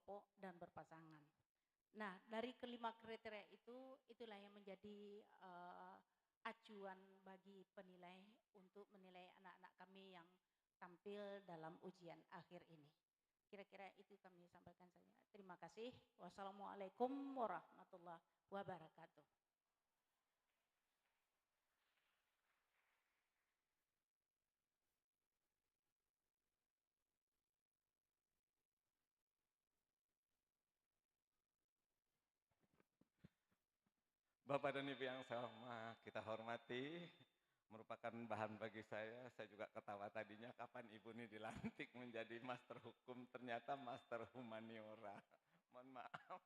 berkelompok dan berpasangan. Nah, dari kelima kriteria itu, itulah yang menjadi acuan bagi penilai untuk menilai anak-anak kami yang tampil dalam ujian akhir ini. Kira-kira itu kami sampaikan saja. Terima kasih. Wassalamualaikum warahmatullahi wabarakatuh. Bapak dan Ibu yang sama kita hormati, merupakan bahan bagi saya juga ketawa tadinya kapan Ibu ini dilantik menjadi master hukum, ternyata master humaniora. Mohon maaf.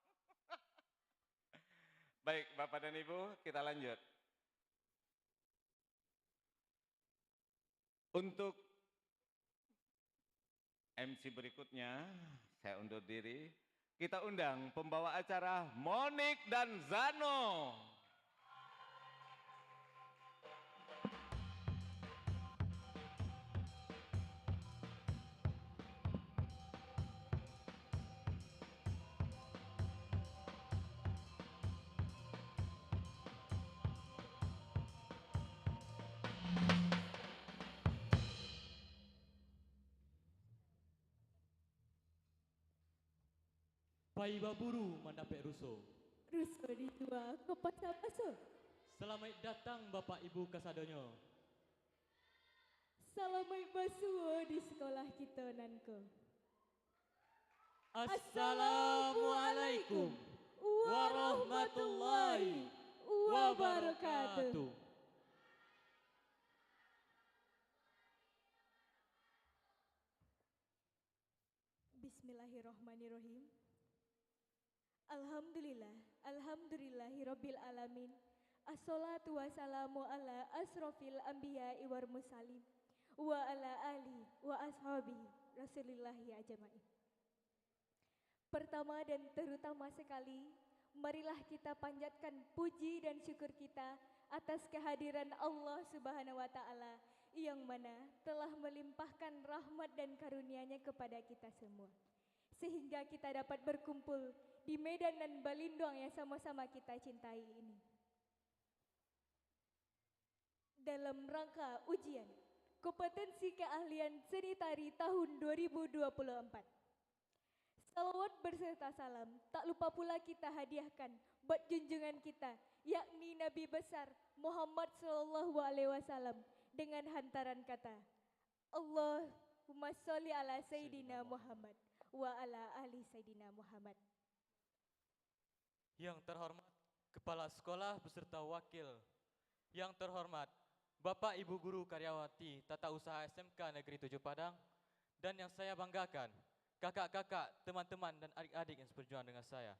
Baik, Bapak dan Ibu, kita lanjut. Untuk MC berikutnya, saya undur diri. Kita undang pembawa acara Monik dan Zano. Paiba buru mandapek ruso. Ruso dijual ke pasar paso. Selamat datang Bapak Ibu kasadonyo. Selamat basuo di sekolah kita nanko. Assalamualaikum warahmatullahi wabarakatuh. Bismillahirrahmanirrahim. Alhamdulillahirabbil alamin. Assalatu wassalamu ala asrofil anbiya'i wal mursalin wa ala ali wa ashabihi rasulillahi ajmain. Pertama dan terutama sekali, marilah kita panjatkan puji dan syukur kita atas kehadiran Allah Subhanahu wa taala yang mana telah melimpahkan rahmat dan karunia-Nya kepada kita semua, sehingga kita dapat berkumpul di medan dan balindong yang sama-sama kita cintai ini. Dalam rangka ujian kompetensi keahlian seni tari tahun 2024. Salawat berserta salam tak lupa pula kita hadiahkan buat junjungan kita, yakni Nabi besar Muhammad sallallahu alaihi wasallam dengan hantaran kata Allahumma sholli ala Sayyidina Muhammad wa ala ali Sayyidina Muhammad. Yang terhormat Kepala Sekolah beserta Wakil, yang terhormat Bapak Ibu Guru Karyawati Tata Usaha SMK Negeri 7 Padang, dan yang saya banggakan kakak-kakak, teman-teman dan adik-adik yang seperjuangan dengan saya.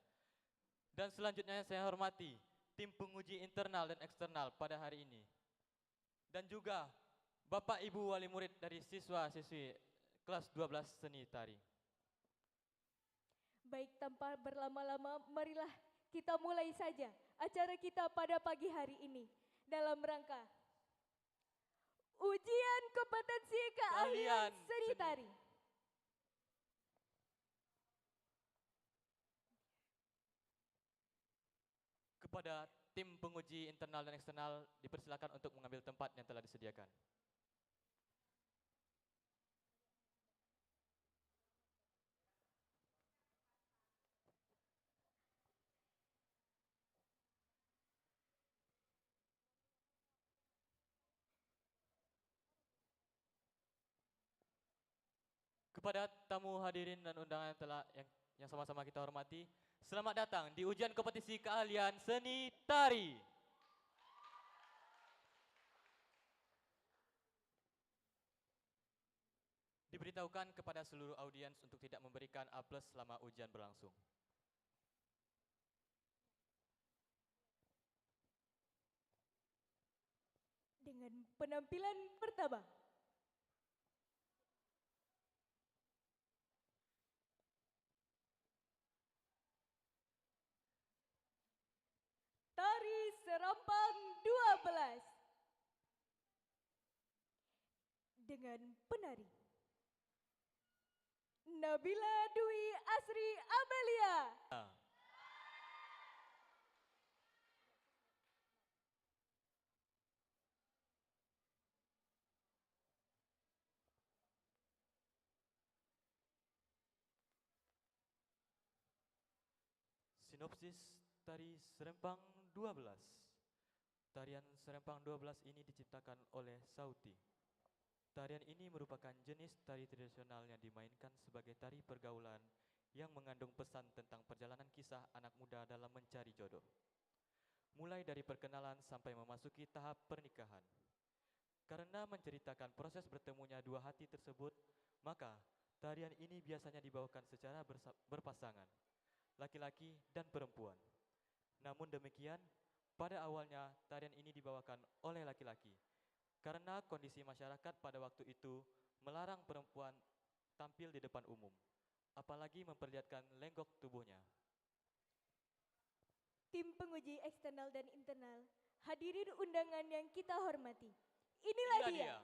Dan selanjutnya saya hormati tim penguji internal dan eksternal pada hari ini. Dan juga Bapak Ibu Wali Murid dari siswa-siswi kelas 12 seni tari. Baik, tanpa berlama-lama, marilah kita mulai saja acara kita pada pagi hari ini dalam rangka ujian kompetensi keahlian seni tari. Kepada tim penguji internal dan eksternal dipersilakan untuk mengambil tempat yang telah disediakan. Kepada tamu hadirin dan undangan yang sama-sama kita hormati, selamat datang di ujian kompetisi keahlian seni tari. Diberitahukan kepada seluruh audiens untuk tidak memberikan A+ selama ujian berlangsung. Dengan penampilan pertama, tari serampang 12 dengan penari Nabila Dwi Asri Abed. Sinopsis Tari Serempang 12. Tarian Serempang 12 ini diciptakan oleh Sauti. Tarian ini merupakan jenis tari tradisional yang dimainkan sebagai tari pergaulan yang mengandung pesan tentang perjalanan kisah anak muda dalam mencari jodoh. Mulai dari perkenalan sampai memasuki tahap pernikahan. Karena menceritakan proses bertemunya dua hati tersebut, maka tarian ini biasanya dibawakan secara berpasangan, laki-laki dan perempuan. Namun demikian, pada awalnya tarian ini dibawakan oleh laki-laki, karena kondisi masyarakat pada waktu itu melarang perempuan tampil di depan umum, apalagi memperlihatkan lenggok tubuhnya. Tim penguji eksternal dan internal, hadirin undangan yang kita hormati. Inilah dia,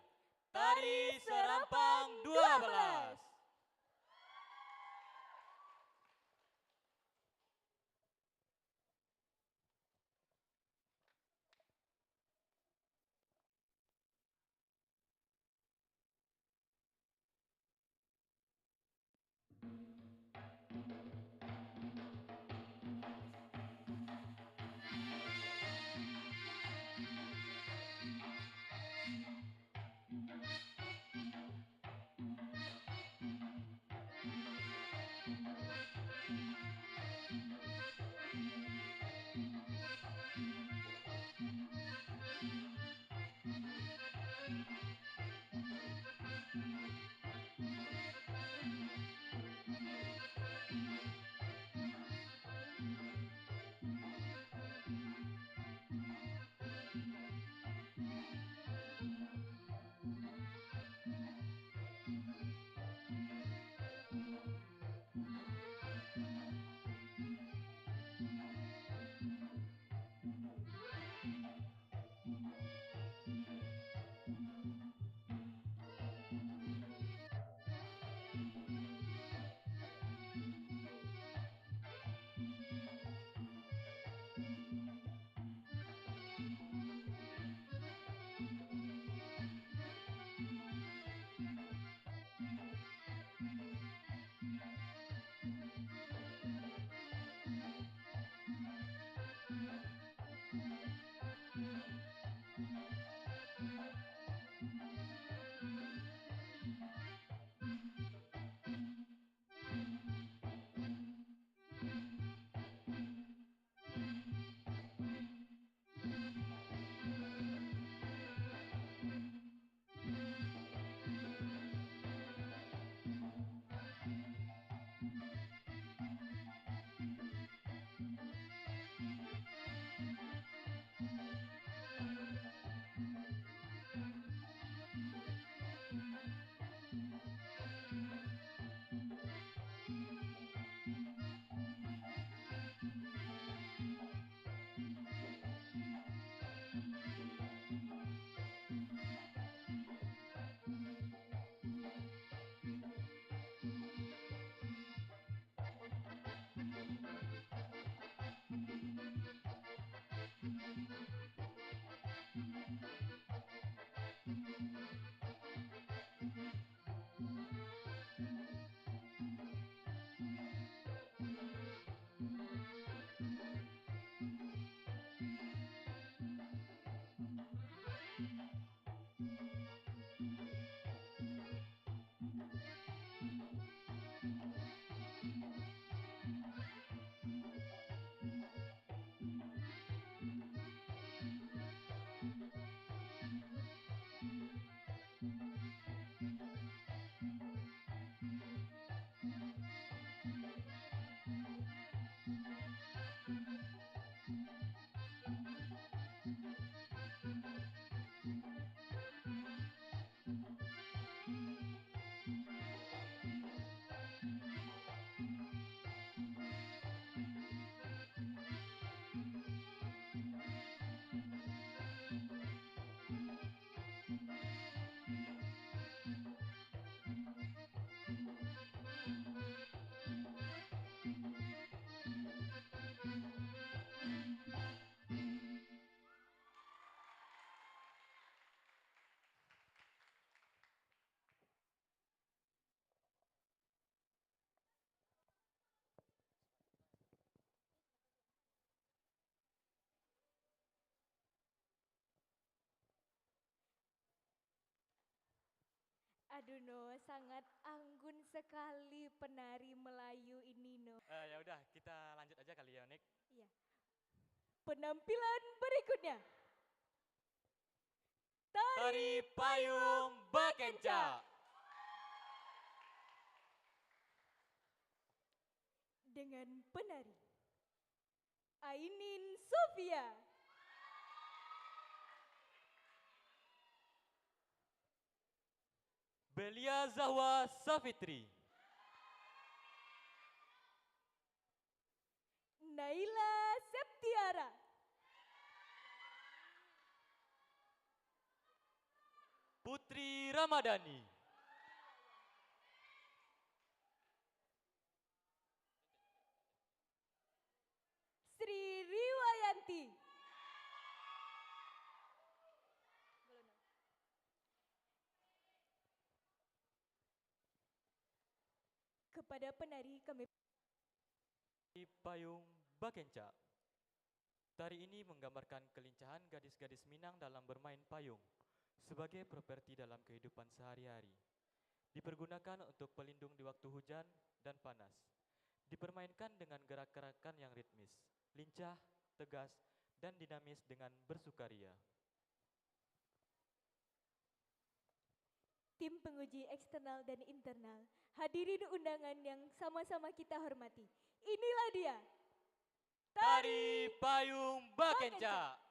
Tari Serempang 12. Aduh No, sangat anggun sekali penari Melayu ini No. Ya udah, kita lanjut aja kali ya, Nik. Iya. Penampilan berikutnya. Tari payung Bakenca. Dengan penari Ainin Sofia. Belia Zahwa Safitri. Naila Septiara. Putri Ramadhani. Sri Riwayanti. Kepada penari kami Tari payung Bakenca. Tari ini menggambarkan kelincahan gadis-gadis Minang dalam bermain payung sebagai properti dalam kehidupan sehari-hari. Dipergunakan untuk pelindung di waktu hujan dan panas. Dipermainkan dengan gerak-gerakan yang ritmis, lincah, tegas, dan dinamis dengan bersukaria. tim penguji eksternal dan internal, hadirin undangan yang sama-sama kita hormati. Inilah dia, Tari payung Bakenca.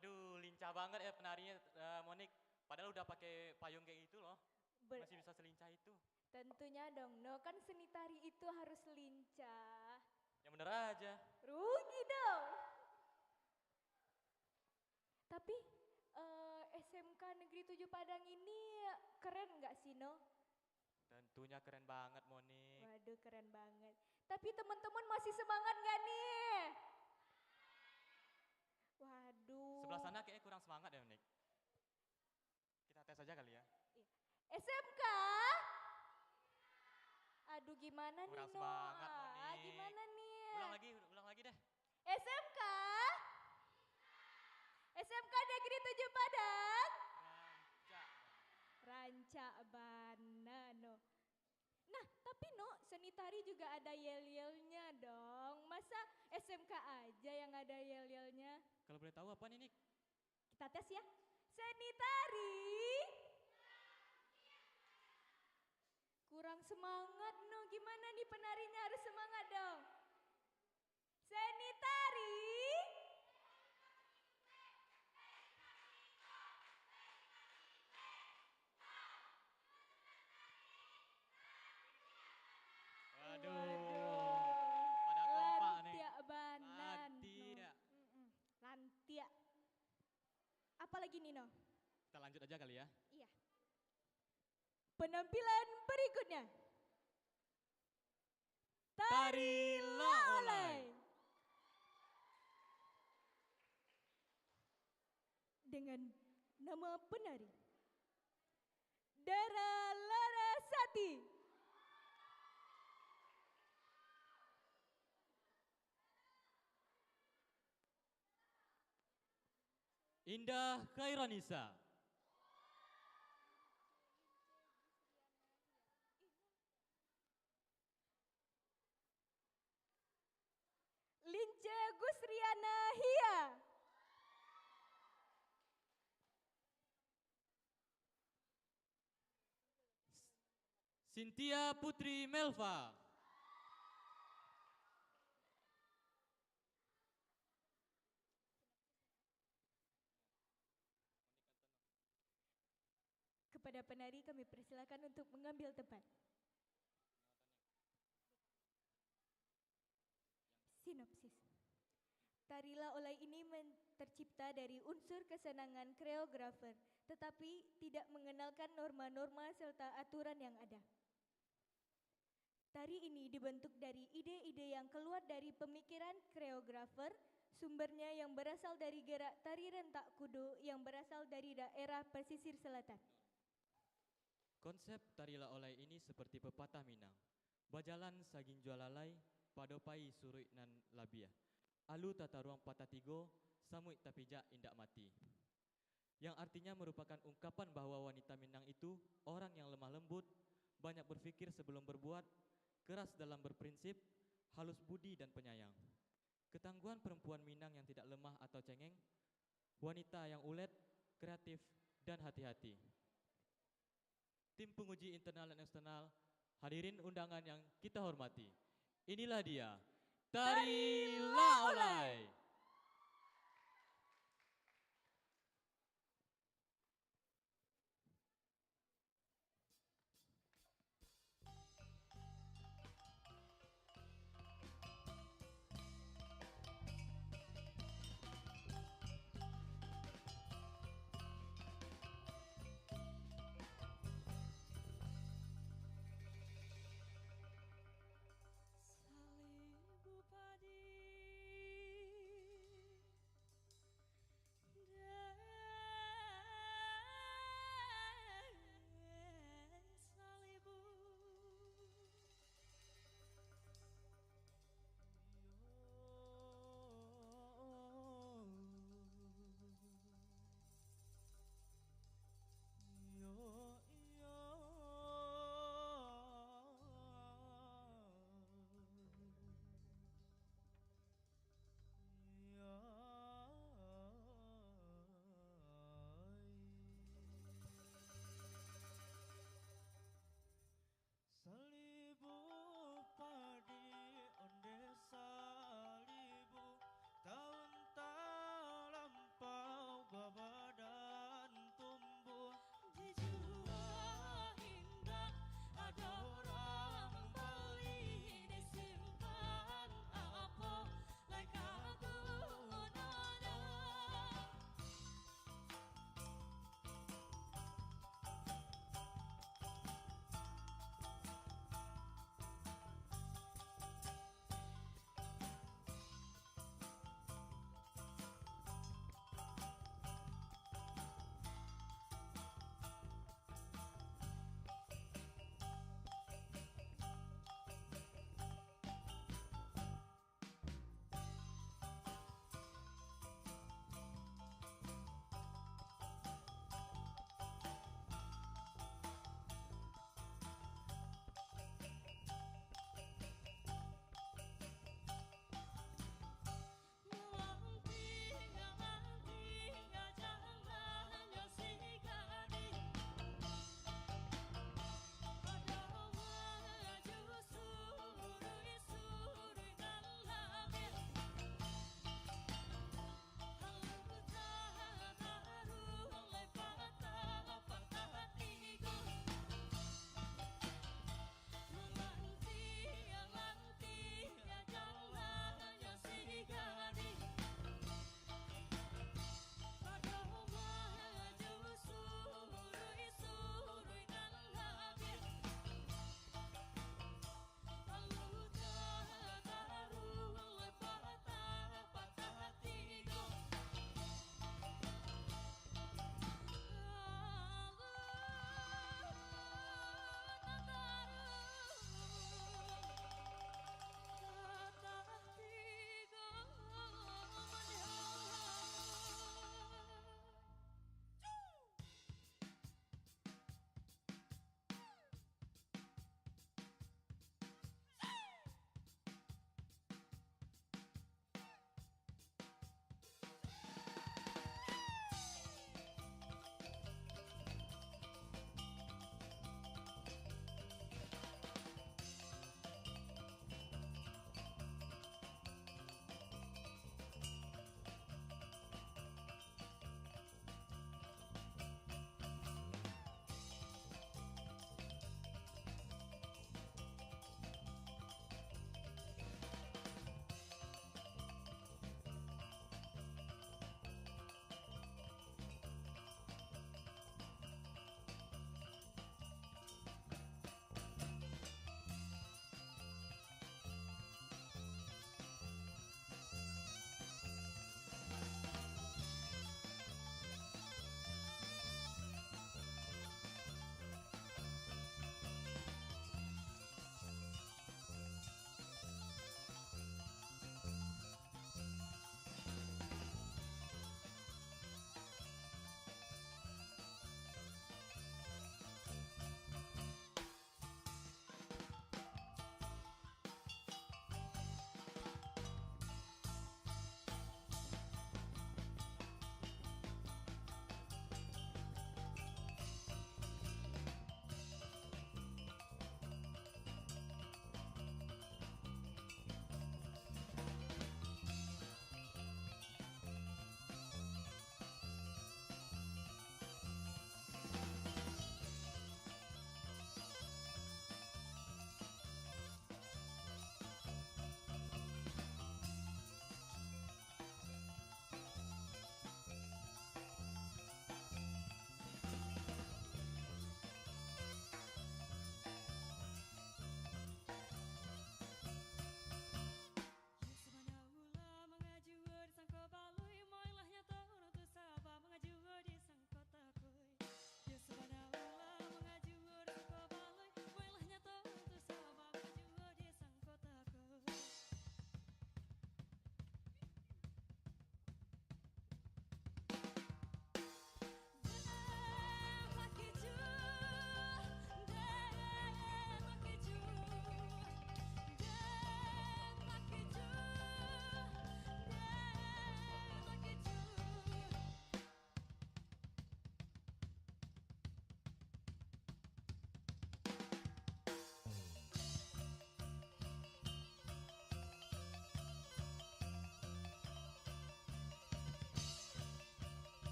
Waduh, lincah banget ya penarinya Monik. Padahal udah pakai payung kayak gitu loh. Ber- Masih bisa selincah itu. Tentunya dong, no, kan seni tari itu harus lincah. Yang bener aja. Rugi dong. Tapi SMK Negeri 7 Padang ini keren nggak sih, No? Tentunya keren banget Monik. Waduh, keren banget. Tapi teman-teman masih semangat nggak nih? Waduh. Sebelah sana kayaknya kurang semangat ya Monik. Kita tes aja kali ya. SMK? Aduh, gimana nih, Kurang No? semangat, Monik. Gimana nih? Ulang lagi deh. SMK? SMK Negeri 7 Padang? Rancak Bana, No. Nah, tapi No, seni tari juga ada yel-yelnya dong. Masa SMK aja yang ada yel-yelnya? Kalau boleh tahu apa nih Nik? Kita tes ya. Seni tari. Kurang semangat, No. Gimana nih penarinya, harus semangat dong. Seni tari. Waduh. Pada kompak nih. Lantia banan. Lantia. Lantia. Apalagi nih, No? Kita lanjut aja kali ya. Iya. Penampilan berikutnya. Tari Laolai. Dengan nama penari Dara Larasati. Indah Khairanisa. Lince Gusriana Hia. Cynthia Putri Melva. Kepada penari kami persilakan untuk mengambil tempat. Sinopsis. Tari Laolai ini tercipta dari unsur kesenangan koreografer, tetapi tidak mengenalkan norma-norma serta aturan yang ada. Tari ini dibentuk dari ide-ide yang keluar dari pemikiran koreografer, sumbernya yang berasal dari gerak tari rentak kudo yang berasal dari daerah pesisir selatan. Konsep tari Laolai ini seperti pepatah Minang. Bajalan saging jualalai, padopai surui nan labiah. Alu tata ruang patah tigo, samuik tapijak indak mati. Yang artinya merupakan ungkapan bahwa wanita Minang itu orang yang lemah lembut, banyak berpikir sebelum berbuat, keras dalam berprinsip, halus budi dan penyayang. Ketangguhan perempuan Minang yang tidak lemah atau cengeng, wanita yang ulet, kreatif, dan hati-hati. Tim penguji internal dan eksternal, hadirin undangan yang kita hormati. Inilah dia, Tari Laolai. Salibu padi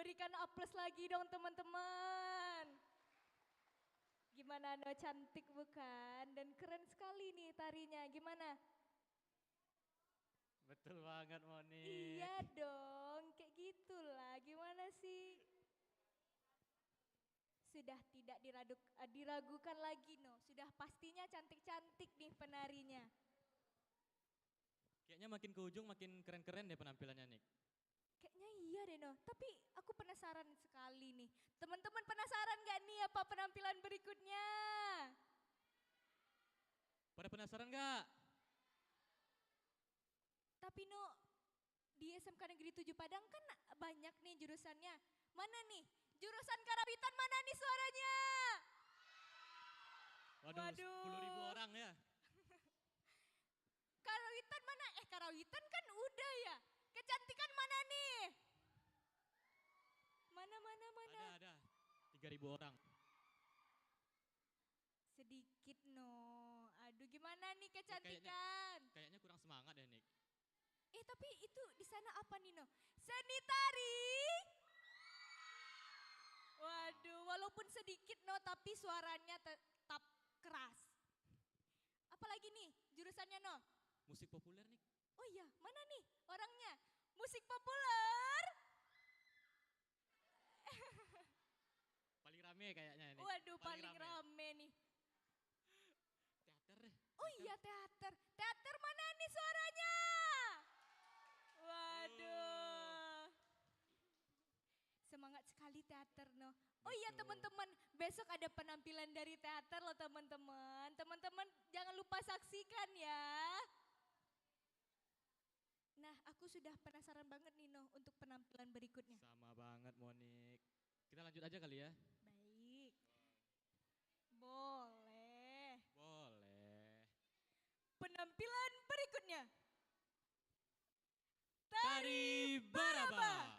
berikan aplaus lagi dong teman-teman. Gimana no, cantik bukan? Dan keren sekali nih tarinya, gimana? Betul banget Moni. Iya dong, kayak gitulah. Gimana sih? Sudah tidak diragukan lagi no. Sudah pastinya cantik-cantik nih penarinya. Kayaknya makin ke ujung makin keren-keren deh penampilannya Nik. Kayaknya iya deh no. Tapi aku penasaran sekali nih. Teman-teman penasaran gak nih apa penampilan berikutnya? Pada penasaran gak? Tapi no, di SMK Negeri 7 Padang kan banyak nih jurusannya. Mana nih? Jurusan karawitan mana nih suaranya? Waduh, 10.000 orang ya. Karawitan mana? Karawitan kan udah ya. Kecantikan mana nih? Mana? Ada. 3.000 orang. Sedikit no. Aduh gimana nih kecantikan? Kayaknya kurang semangat deh Nik. Tapi itu di sana apa nih no? Seni tari. Waduh, walaupun sedikit no, tapi suaranya tetap keras. Apalagi nih jurusannya no? Musik populer Nik. Oh iya, mana nih orangnya? Musik populer. Paling rame kayaknya ini. Waduh, paling rame nih. Teater deh. Oh iya, teater. Teater mana nih suaranya? Waduh. Semangat sekali teater no. Oh iya teman-teman, besok ada penampilan dari teater loh teman-teman. Teman-teman jangan lupa saksikan ya. Nah, aku sudah penasaran banget nih no untuk penampilan berikutnya. Sama banget Monik. Kita lanjut aja kali ya. Baik. Boleh. Penampilan berikutnya. Tari Baraba.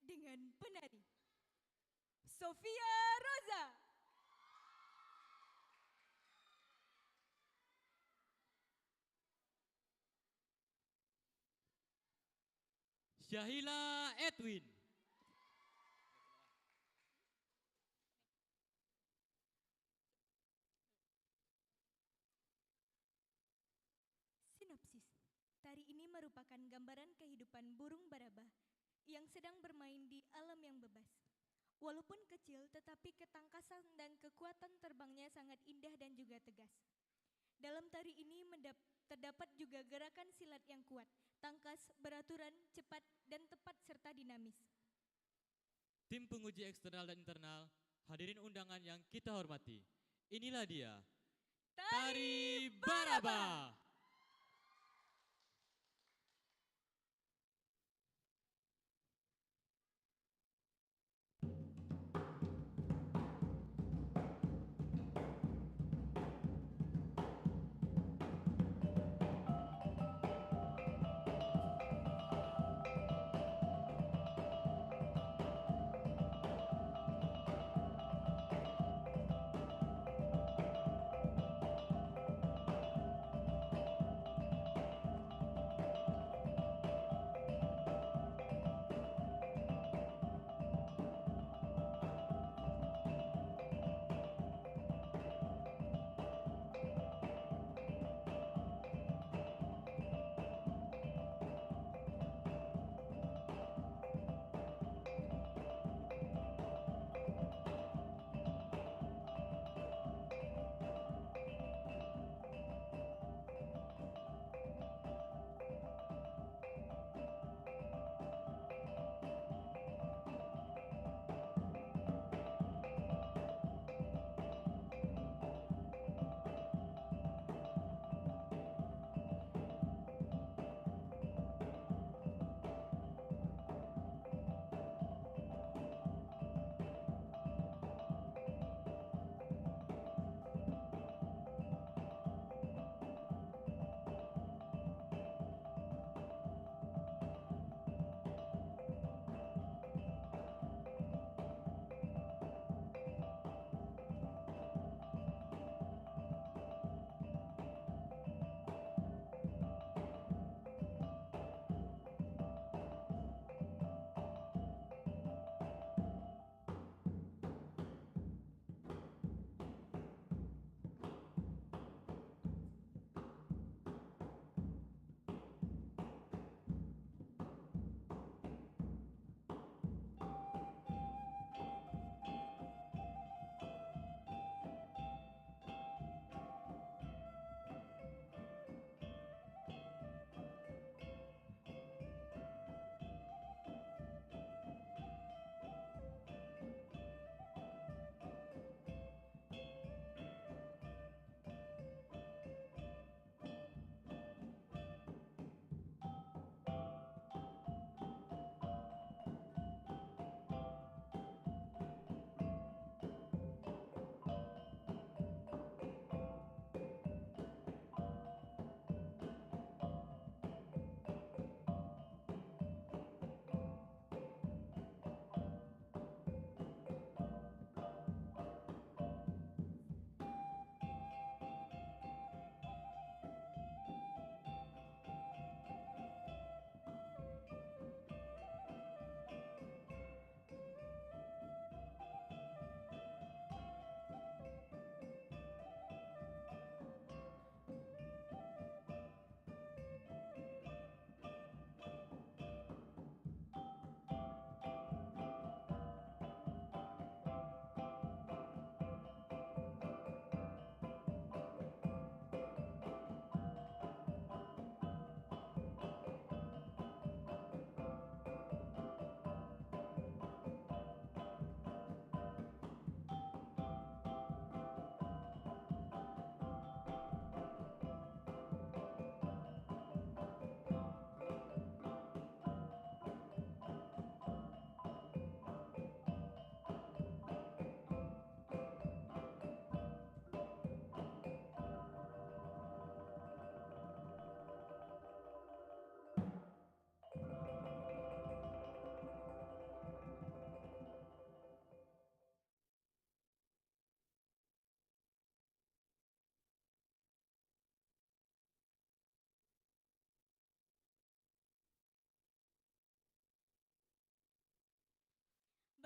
Dengan penari Sofia Roza. Syahila Edwin. Sinopsis. Tari ini merupakan gambaran kehidupan burung baraba yang sedang bermain di alam yang bebas. Walaupun kecil, tetapi ketangkasan dan kekuatan terbangnya sangat indah dan juga tegas. Dalam tari ini terdapat juga gerakan silat yang kuat, tangkas, beraturan, cepat, dan tepat serta dinamis. Tim penguji eksternal dan internal, hadirin undangan yang kita hormati. Inilah dia, Tari Baraba.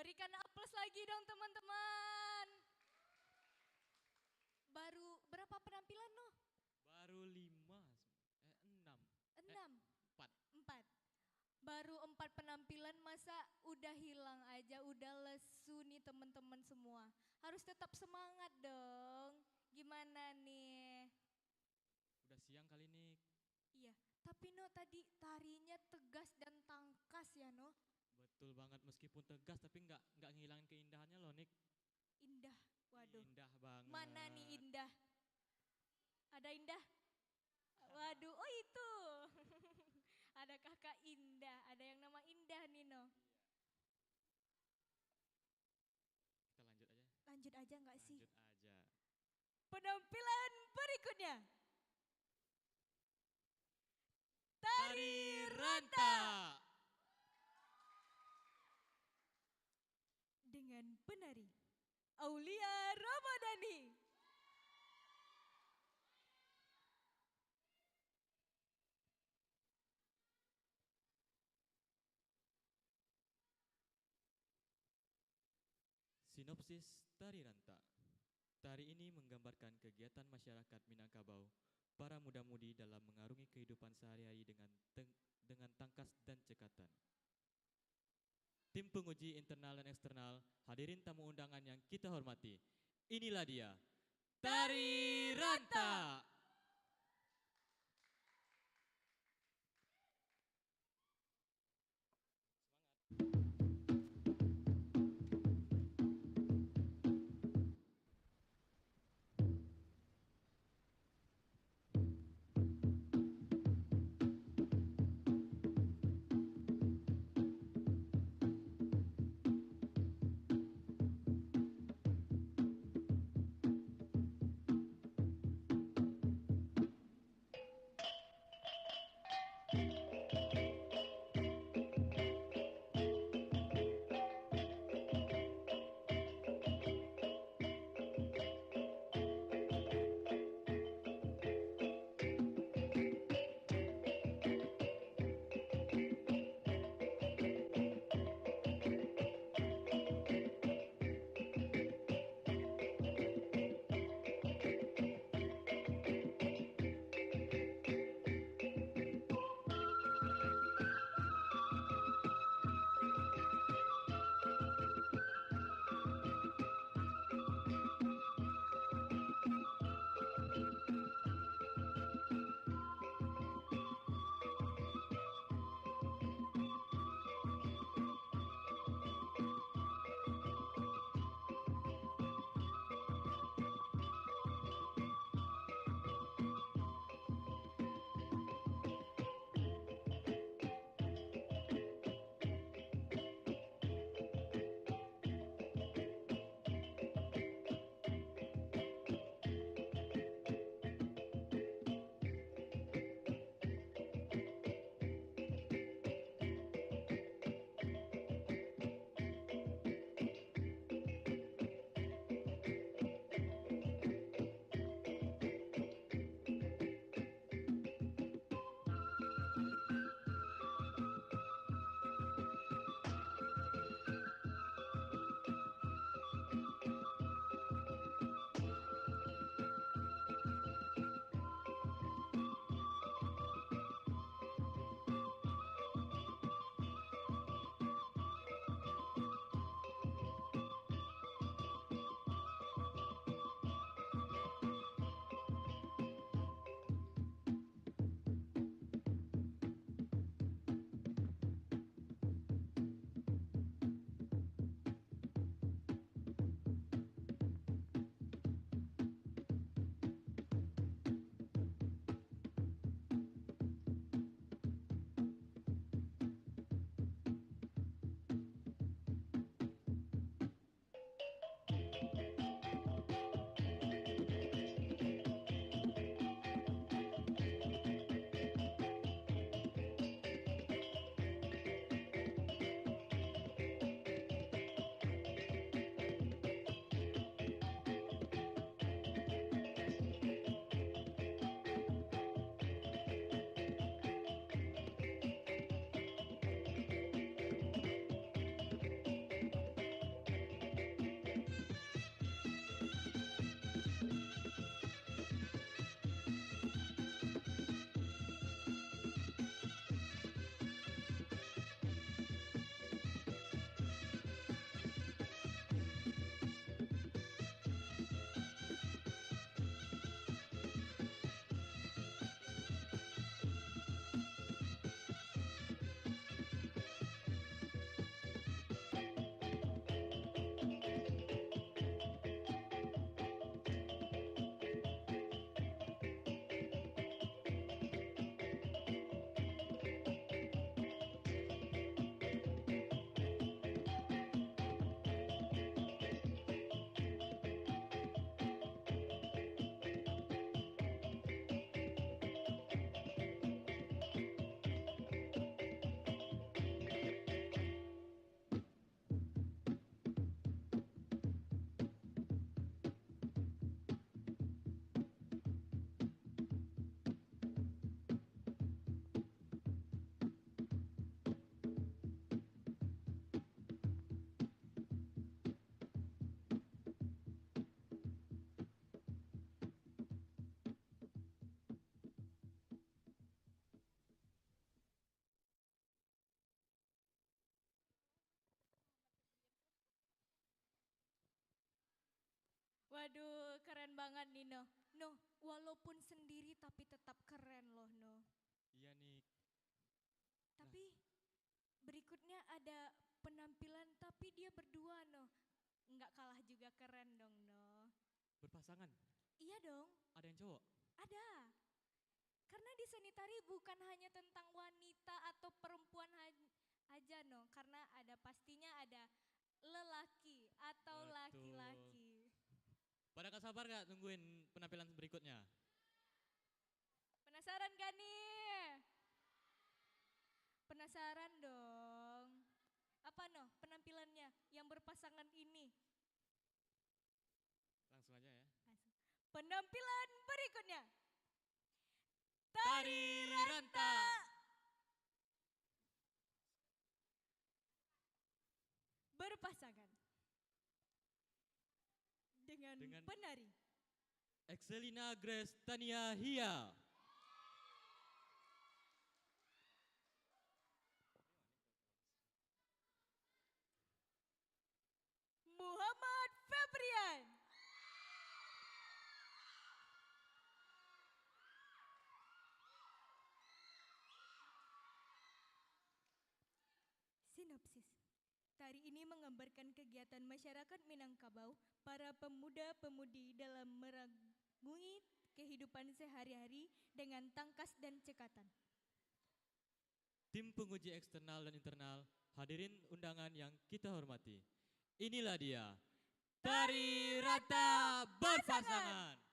Berikan aplaus lagi dong teman-teman. Baru berapa penampilan noh? Baru 5, 6. 6? 4. 4. Baru 4 penampilan masa udah hilang aja, udah lesu nih teman-teman semua. Harus tetap semangat dong. Gimana nih? Udah siang kali ini. Iya, tapi no tadi tarinya tegas dan tangkas ya no. Betul banget, meskipun tegas tapi nggak ngilangin keindahannya loh, Nik. Indah, waduh. Indah banget. Mana nih indah? Ada indah? Waduh, oh itu. Ada kakak Indah, ada yang nama Indah nih no. Kita lanjut aja. Lanjut aja nggak sih? Lanjut aja. Penampilan berikutnya. Tari Ranta. Dengan penari Aulia Ramadhani. Sinopsis Tari Ranta. Tari ini menggambarkan kegiatan masyarakat Minangkabau, para muda-mudi dalam mengarungi kehidupan sehari-hari dengan tangkas dan cekatan. Tim penguji internal dan eksternal, hadirin tamu undangan yang kita hormati. Inilah dia, Tari Ranta. Waduh, keren banget nih Noh. Noh, walaupun sendiri tapi tetap keren loh Noh. Iya nih, Tapi berikutnya ada penampilan tapi dia berdua Noh. Enggak kalah juga keren dong Noh. berpasangan. Iya dong, Ada yang cowok? ada. Karena di seni tari bukan hanya tentang wanita atau perempuan aja Noh. Karena ada pastinya ada lelaki atau Betul. laki-laki. Pada gak sabar gak tungguin penampilan berikutnya? Penasaran gak nih? Penasaran dong. Apa Noh penampilannya yang berpasangan ini? Langsung aja ya. Langsung. Penampilan berikutnya. Tari Ranta. Berpasangan dengan penari Excelina Grace Tania Hia. Muhammad Febrian. Sinopsis. Tari ini menggambarkan kegiatan masyarakat Minangkabau, para pemuda-pemudi dalam merangkumi kehidupan sehari-hari dengan tangkas dan cekatan. Tim penguji eksternal dan internal, hadirin undangan yang kita hormati. Inilah dia, Tari Ranta Berpasangan.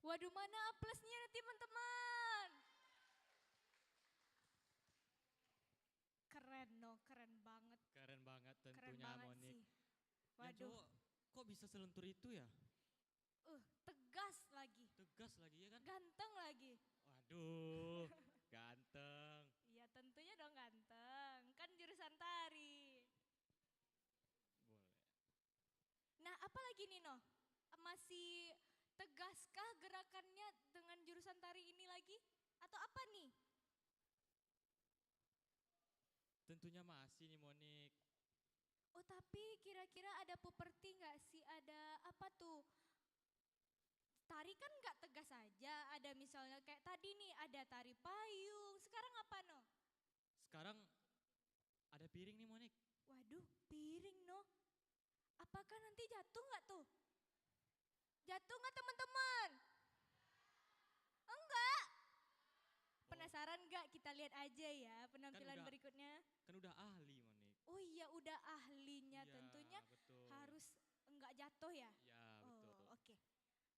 Waduh, mana aplausnya teman-teman? Keren no, keren banget. Keren banget Keren tentunya banget Monik. sih. Yang Waduh, cowok kok bisa selentur itu ya? tegas lagi. Tegas lagi ya kan? Ganteng lagi. Waduh, ganteng. Iya tentunya dong ganteng. Kan jurusan tari. Boleh. Nah apalagi nih No? Masih tegaskah gerakannya dengan jurusan tari ini lagi? Atau apa nih? Tentunya masih nih Monik. Oh tapi kira-kira ada properti nggak sih? Ada apa tuh? Tari kan nggak tegas aja. Ada misalnya kayak tadi nih ada tari payung. Sekarang apa No? Sekarang ada piring nih Monik. Waduh piring No. Apakah nanti jatuh nggak tuh? Jatuh nggak teman-teman? Enggak. Penasaran nggak? Kita lihat aja ya penampilan udah- berikutnya. Kan udah ahli Monik. Oh iya udah ahlinya Iya, tentunya betul. harus enggak jatuh ya. Ya betul. Oh oke.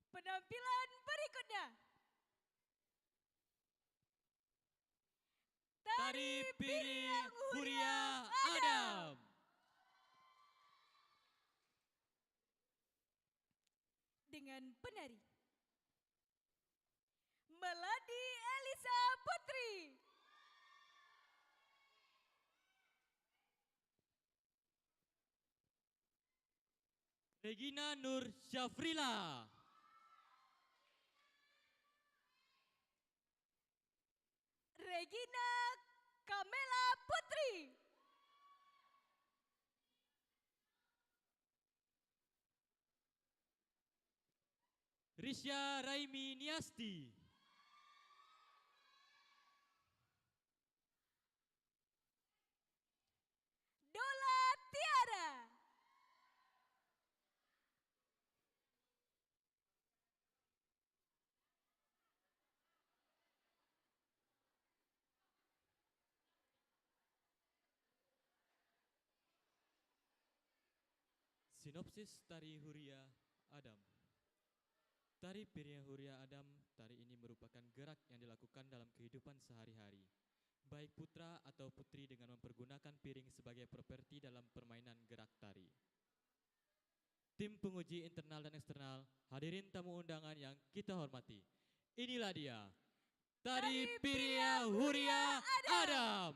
Penampilan berikutnya. Tari piring Huria Adam. Dengan penari Meladi Elisa Putri. Regina Nur Syafrila. Regina Kamela Putri. Risya Raimi Niasti. Dola Tiara. Sinopsis Tari Huria Adam. Tari piring Huria Adam, tari ini merupakan gerak yang dilakukan dalam kehidupan sehari-hari. Baik putra atau putri dengan mempergunakan piring sebagai properti dalam permainan gerak tari. Tim penguji internal dan eksternal, hadirin tamu undangan yang kita hormati. Inilah dia, Tari Piring Huria Adam.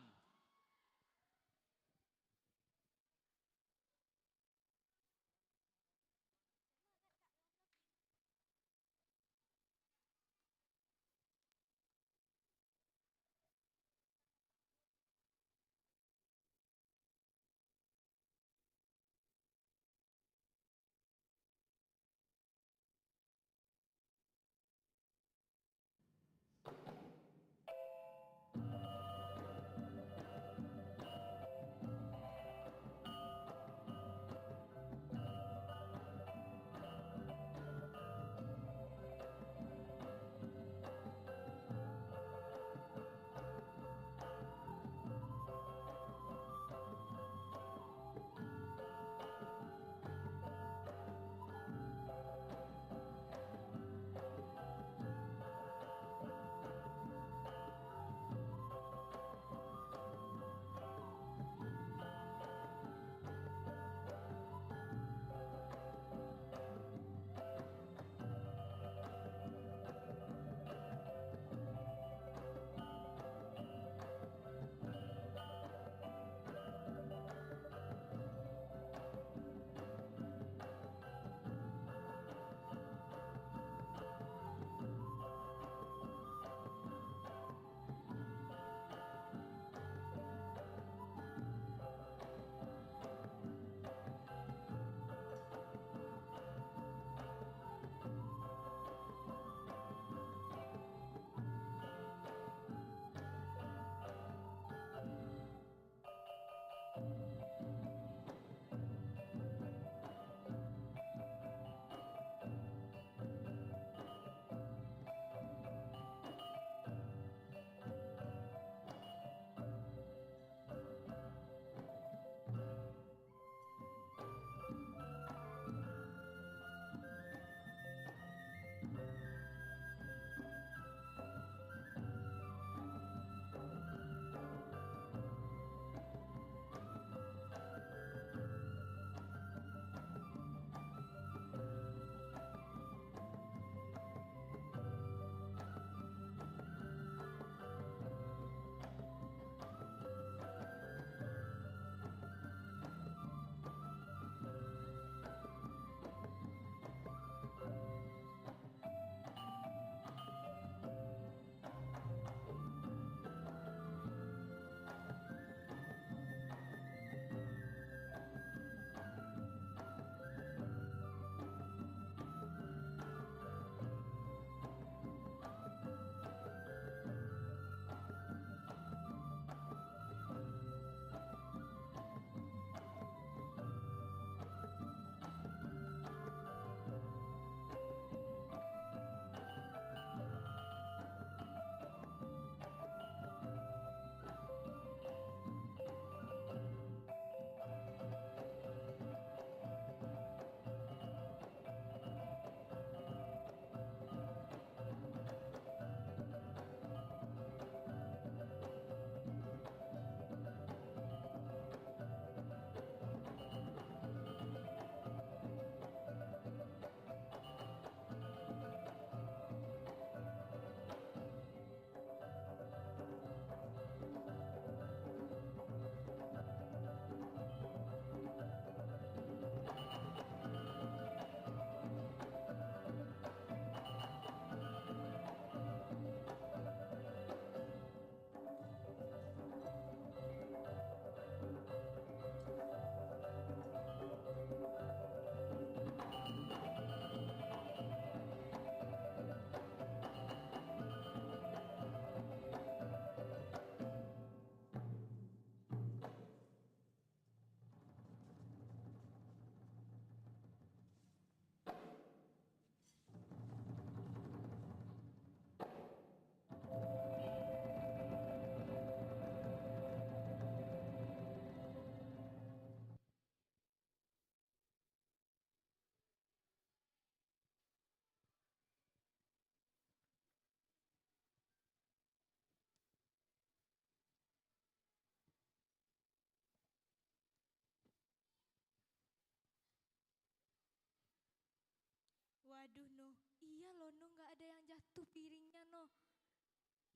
Iya loh, no, nggak ada yang jatuh piringnya, no.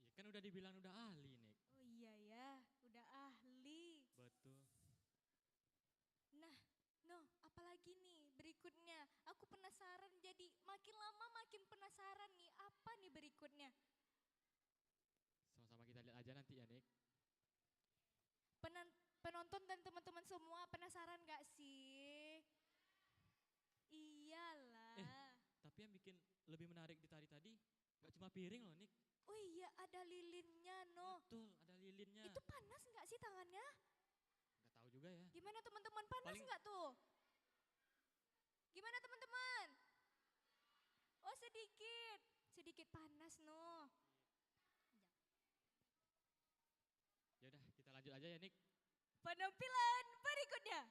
Ya kan udah dibilang udah ahli, Nik. Oh iya ya, udah ahli. Betul. Nah, no, apalagi nih berikutnya? Aku penasaran, jadi makin lama makin penasaran nih, apa nih berikutnya? Sama-sama kita lihat aja nanti ya, Nik. Penonton dan teman-teman semua penasaran gak sih? Iyalah. Tapi yang bikin lebih menarik di tari tadi, gak cuma piring loh, Nik. Oh iya, ada lilinnya, no. Betul, ada lilinnya. Itu panas nggak sih tangannya? Gak tahu juga ya. Gimana teman-teman, panas Paling- nggak tuh? Gimana teman-teman? Oh sedikit, sedikit panas, no. Ya udah, kita lanjut aja ya, Nik. Penampilan berikutnya.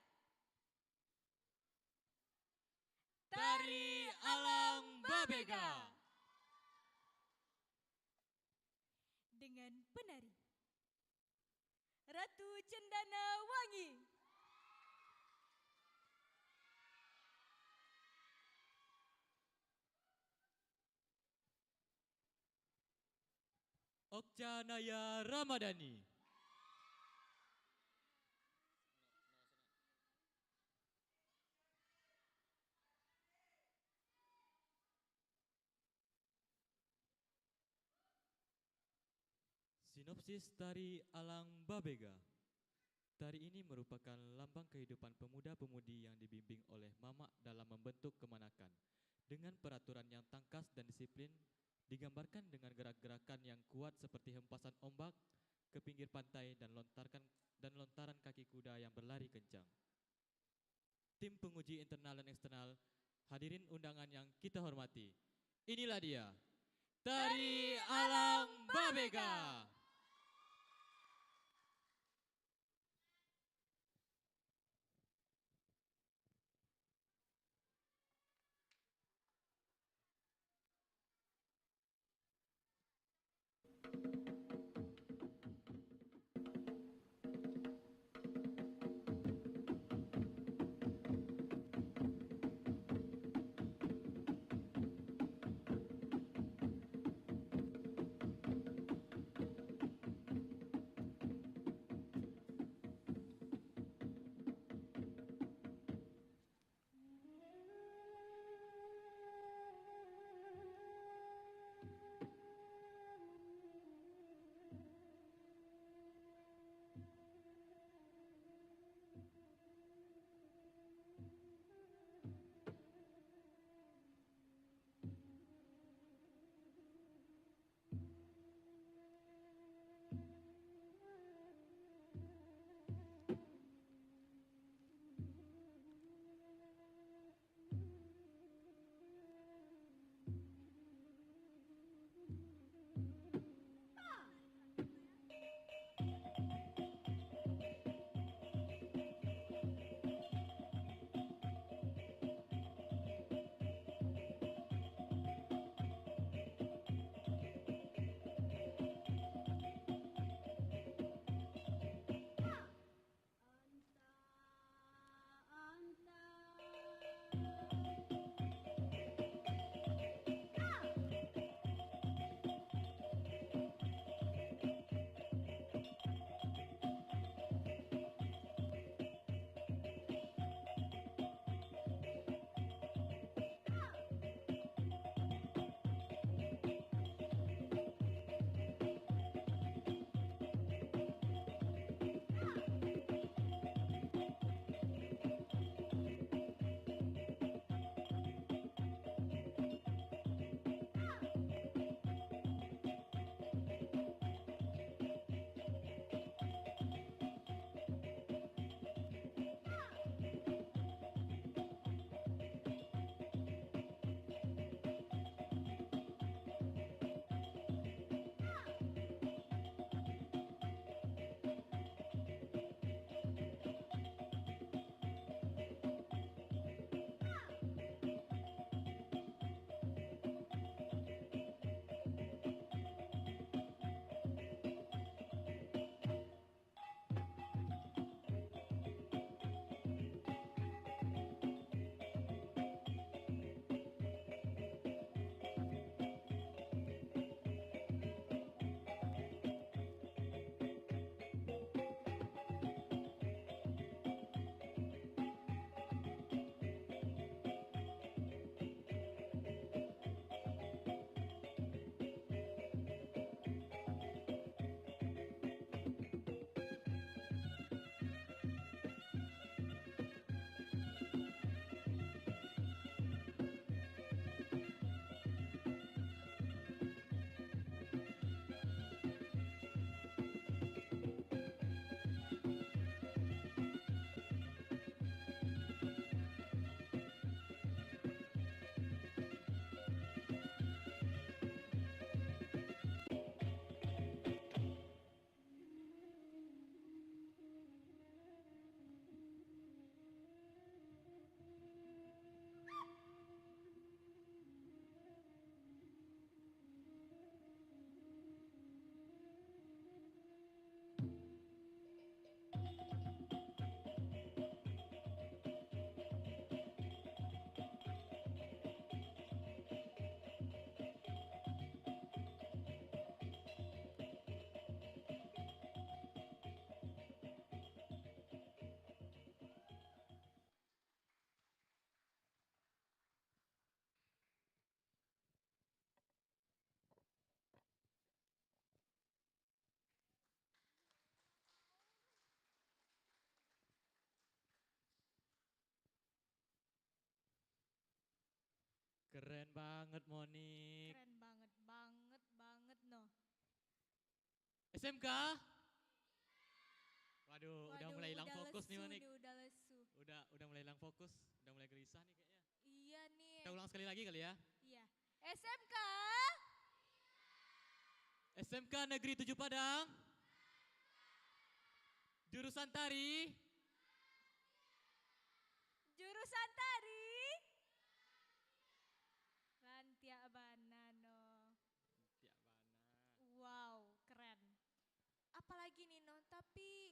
Tari Alang Babega. Dengan penari Ratu Cendana Wangi. Okjanaya Ramadhani. Sinopsis Tari Alang Babega. Tari ini merupakan lambang kehidupan pemuda-pemudi yang dibimbing oleh Mamak dalam membentuk kemanakan. Dengan peraturan yang tangkas dan disiplin, digambarkan dengan gerak-gerakan yang kuat seperti hempasan ombak ke pinggir pantai dan lontaran kaki kuda yang berlari kencang. Tim penguji internal dan eksternal, hadirin undangan yang kita hormati. Inilah dia, Tari Alang Babega. Keren banget Monik. Keren banget, banget no. SMK? Waduh, udah mulai hilang fokus nih Monik. Udah lesu. Udah mulai hilang fokus, udah mulai gelisah nih kayaknya. Iya nih. Kita ulang sekali lagi kali ya. Iya. SMK. SMK Negeri 7 Padang. Jurusan tari. Jurusan tari. Rantia Banano. Wow, keren. Apalagi Nino, tapi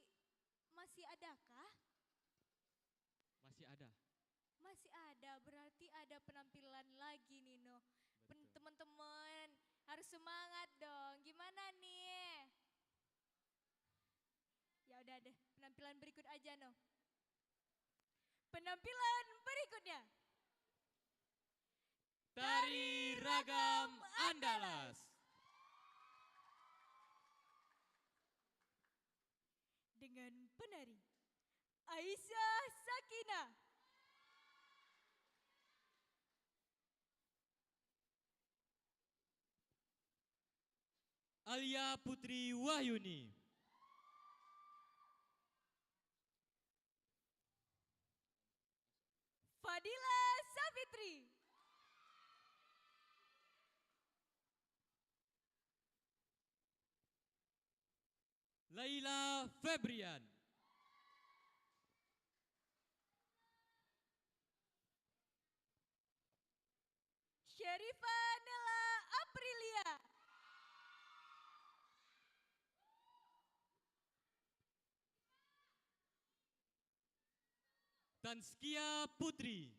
masih adakah? Masih ada. Masih ada, berarti ada penampilan lagi Nino. Teman-teman harus semangat dong. Gimana nih? Ya udah deh, penampilan berikut aja no. Penampilan berikutnya. Tari Ragam Andalas. Dengan penari Aisyah Sakinah. Alia Putri Wahyuni. Fadila Safitri. Laila Febrian. Syerifa Nela Aprilia. Tanskia Putri.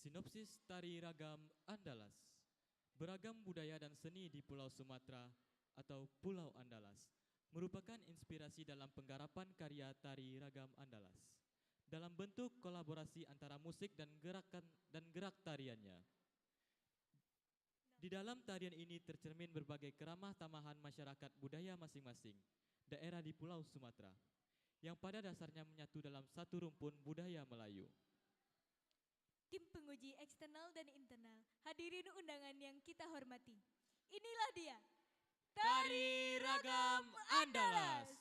Sinopsis Tari Ragam Andalas. Beragam budaya dan seni di Pulau Sumatera atau Pulau Andalas merupakan inspirasi dalam penggarapan karya Tari Ragam Andalas dalam bentuk kolaborasi antara musik dan gerak tariannya. Di dalam tarian ini tercermin berbagai keramah tamahan masyarakat budaya masing-masing daerah di Pulau Sumatera yang pada dasarnya menyatu dalam satu rumpun budaya Melayu. Tim penguji eksternal dan internal, hadirin undangan yang kita hormati. Inilah dia, Tari Ragam Andalas.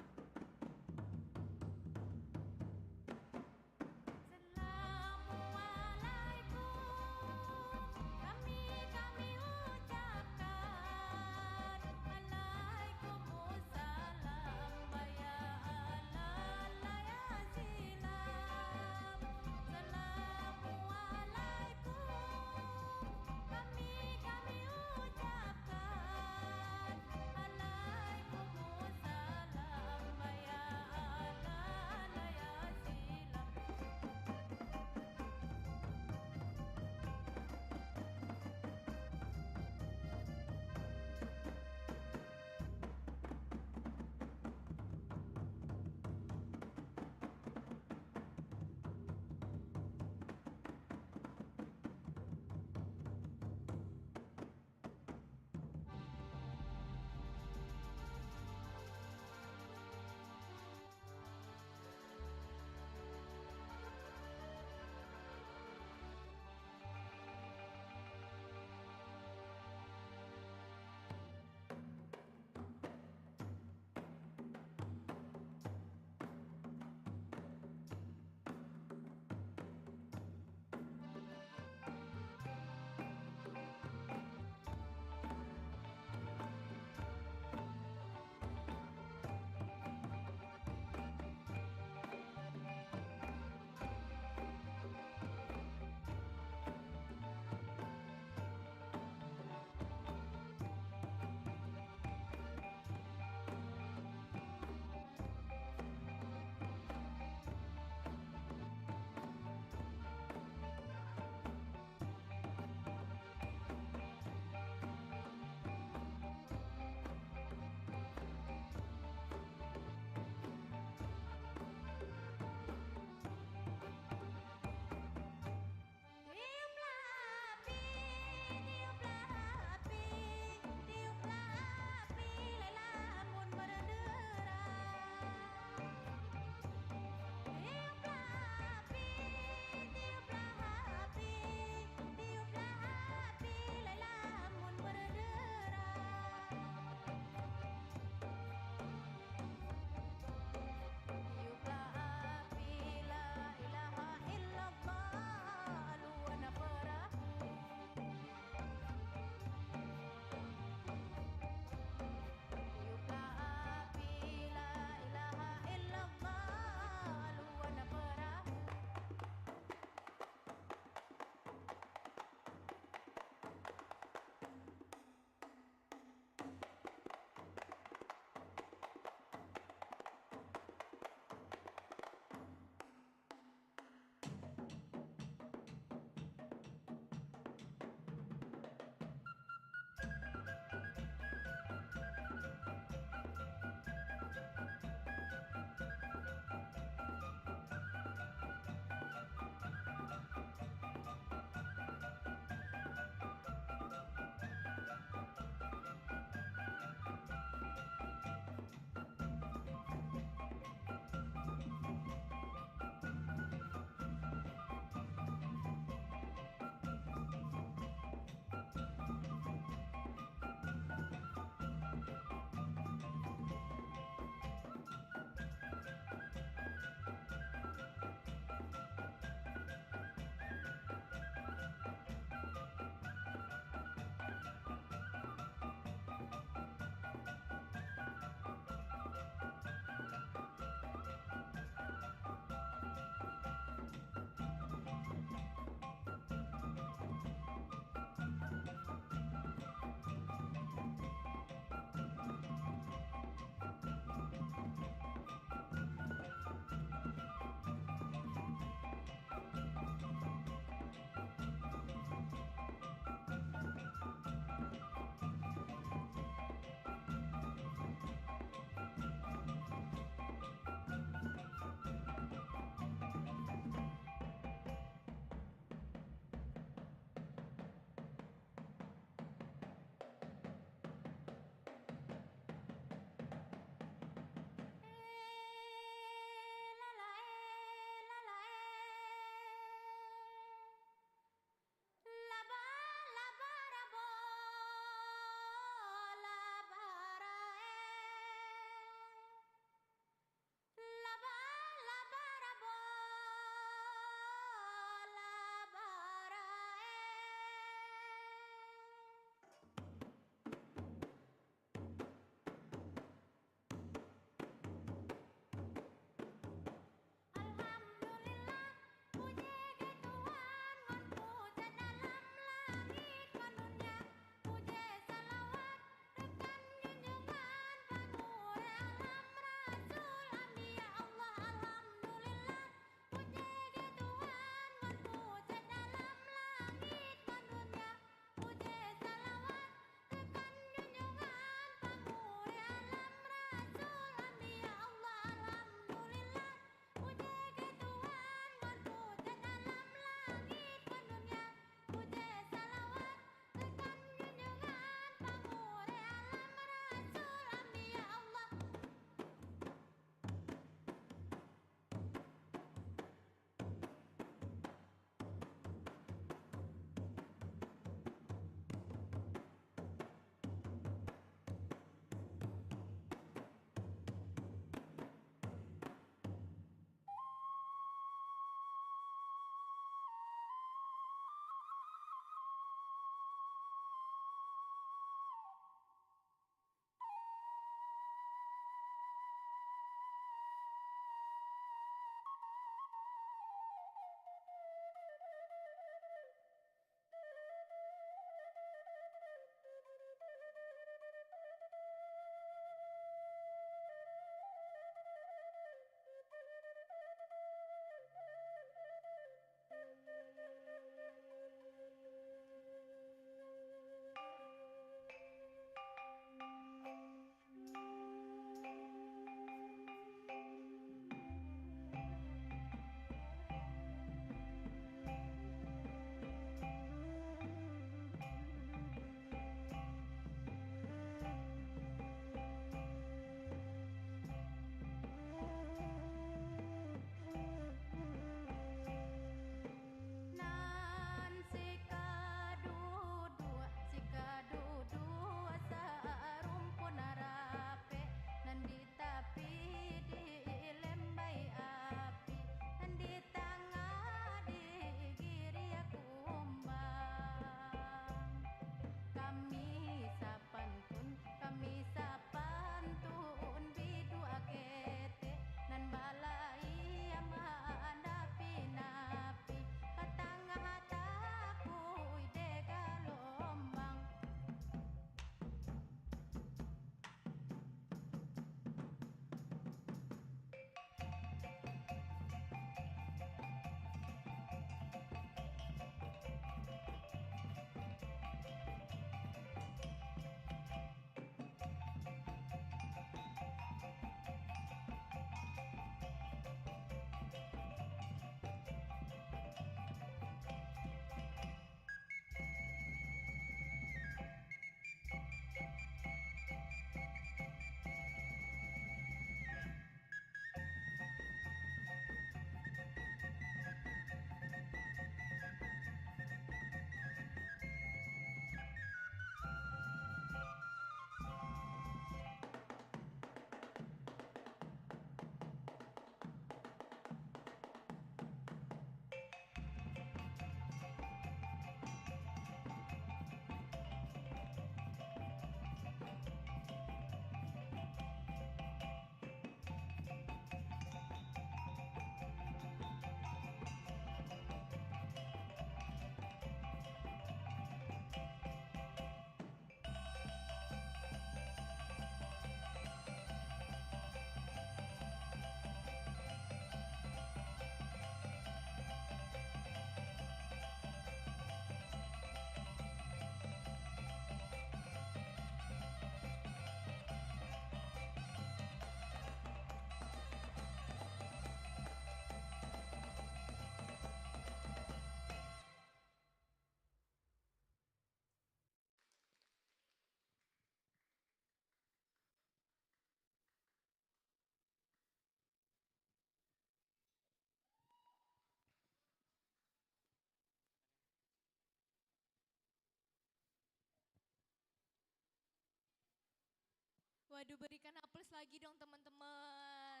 Waduh, berikan aplaus lagi dong teman-teman.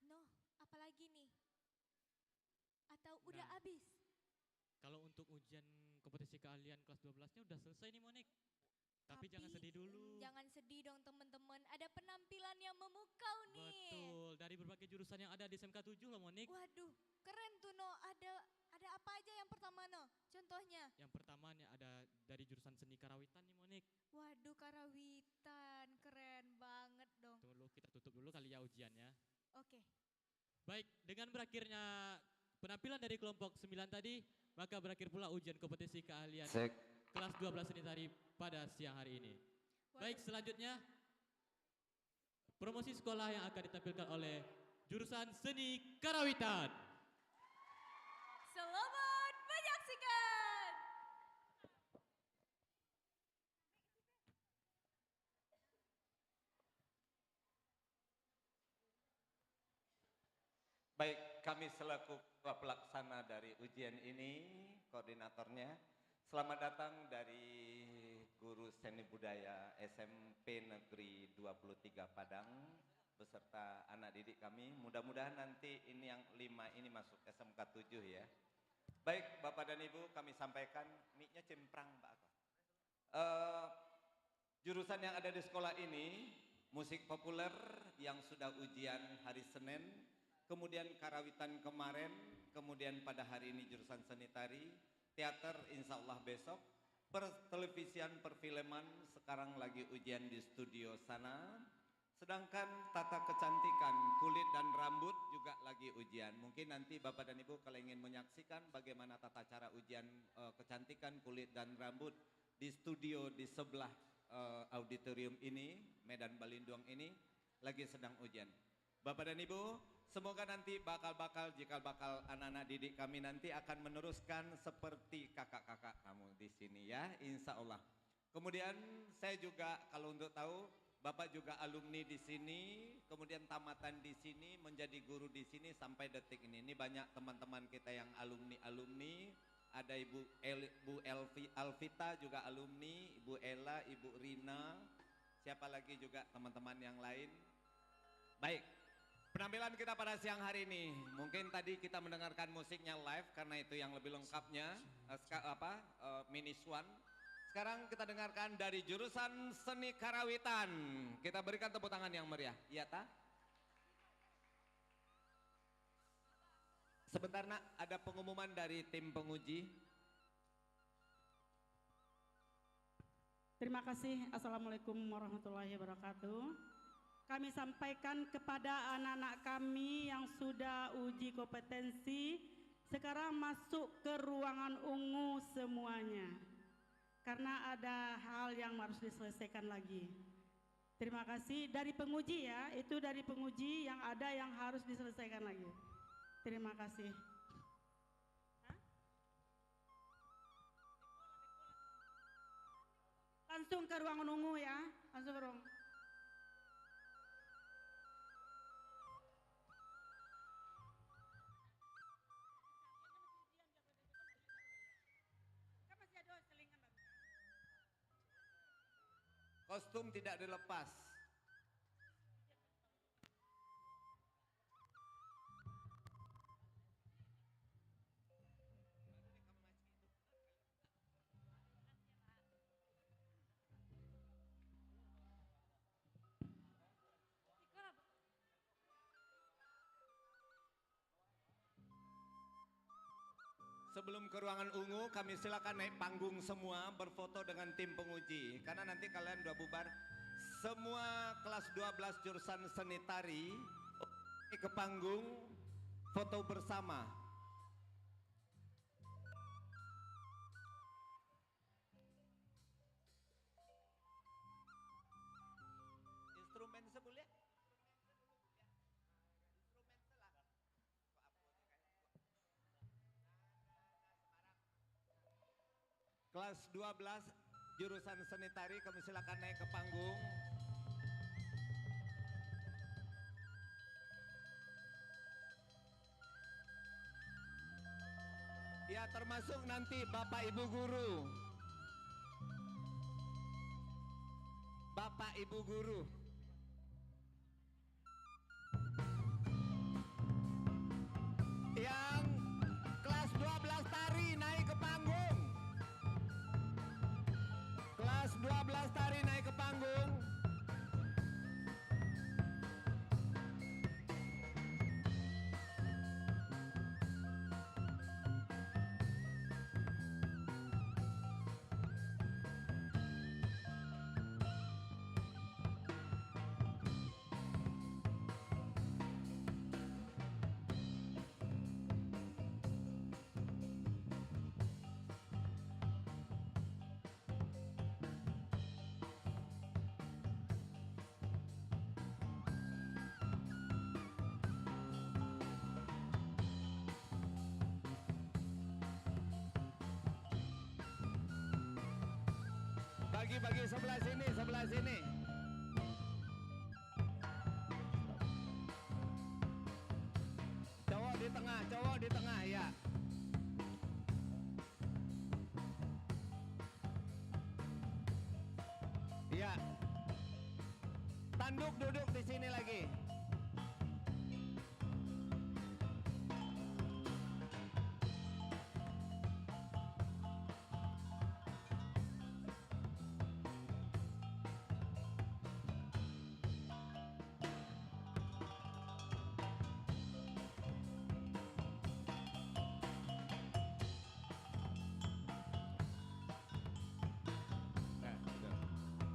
Noh, apalagi nih? Atau udah Nah. habis? Kalau untuk ujian kompetisi keahlian kelas 12-nya udah selesai nih Monik. Tapi jangan sedih dulu. Jangan sedih dong teman-teman. Ada penampilan yang memukau nih. Betul, dari berbagai jurusan yang ada di SMK 7 loh Monik. Waduh, keren tuh No. Ada apa aja yang pertama No? Contohnya? Yang pertama nih ada dari jurusan seni karawitan nih Monik. Waduh, karawitan. Keren banget dong. Tunggu dulu, kita tutup dulu kali ya ujiannya. Oke. Baik, dengan berakhirnya penampilan dari kelompok 9 tadi, maka berakhir pula ujian kompetisi keahlian kelas 12 seni tari pada siang hari ini. Baik, selanjutnya promosi sekolah yang akan ditampilkan oleh jurusan seni karawitan. Selamat menyaksikan. Baik, kami selaku ketua pelaksana dari ujian ini, koordinatornya, selamat datang dari Guru Seni Budaya SMP Negeri 23 Padang beserta anak didik kami. Mudah-mudahan nanti ini yang 5 ini masuk SMK 7 ya. Baik, Bapak dan Ibu, kami sampaikan, mic-nya cemprang Mbak Ako. Jurusan yang ada di sekolah ini, musik populer yang sudah ujian hari Senin, kemudian karawitan kemarin, kemudian pada hari ini jurusan seni tari, teater insya Allah besok, pertelevisian perfilman sekarang lagi ujian di studio sana, sedangkan tata kecantikan kulit dan rambut juga lagi ujian. Mungkin nanti Bapak dan Ibu kalau ingin menyaksikan bagaimana tata cara ujian kecantikan kulit dan rambut di studio di sebelah auditorium ini, Medan Balinduang ini, lagi sedang ujian. Bapak dan Ibu, semoga nanti bakal anak-anak didik kami nanti akan meneruskan seperti kakak-kakak kamu di sini ya, insya Allah. Kemudian saya juga kalau untuk tahu, Bapak juga alumni di sini, kemudian tamatan di sini, menjadi guru di sini sampai detik ini. Ini banyak teman-teman kita yang alumni, ada Ibu Alvita juga alumni, Ibu Ella, Ibu Rina, siapa lagi juga teman-teman yang lain. Baik. Penampilan kita pada siang hari ini, mungkin tadi kita mendengarkan musiknya live karena itu yang lebih lengkapnya, mini swan. Sekarang kita dengarkan dari jurusan seni karawitan. Kita berikan tepuk tangan yang meriah. Iya ta? Sebentar nak, ada pengumuman dari tim penguji. Terima kasih. Assalamualaikum warahmatullahi wabarakatuh. Kami sampaikan kepada anak-anak kami yang sudah uji kompetensi, sekarang masuk ke ruangan ungu semuanya. Karena ada hal yang harus diselesaikan lagi. Terima kasih. Dari penguji ya, itu dari penguji yang ada yang harus diselesaikan lagi. Terima kasih. Langsung ke ruangan ungu ya, langsung ke ruang. Kostum tidak dilepas. Sebelum ke ruangan ungu, kami silakan naik panggung semua berfoto dengan tim penguji. Karena nanti kalian udah bubar. Semua kelas 12 jurusan seni tari ke panggung foto bersama. Instrumen sebelah. Kelas 12 jurusan seni tari, kami silakan naik ke panggung. Ya, termasuk nanti Bapak Ibu guru. Bapak Ibu guru. Yang kelas 12 tari naik ke panggung. Kelas 12 tari naik ke panggung. Bagi sebelah sini, sebelah sini. Cowok di tengah ya. Ya. Tanduk duduk di sini lagi.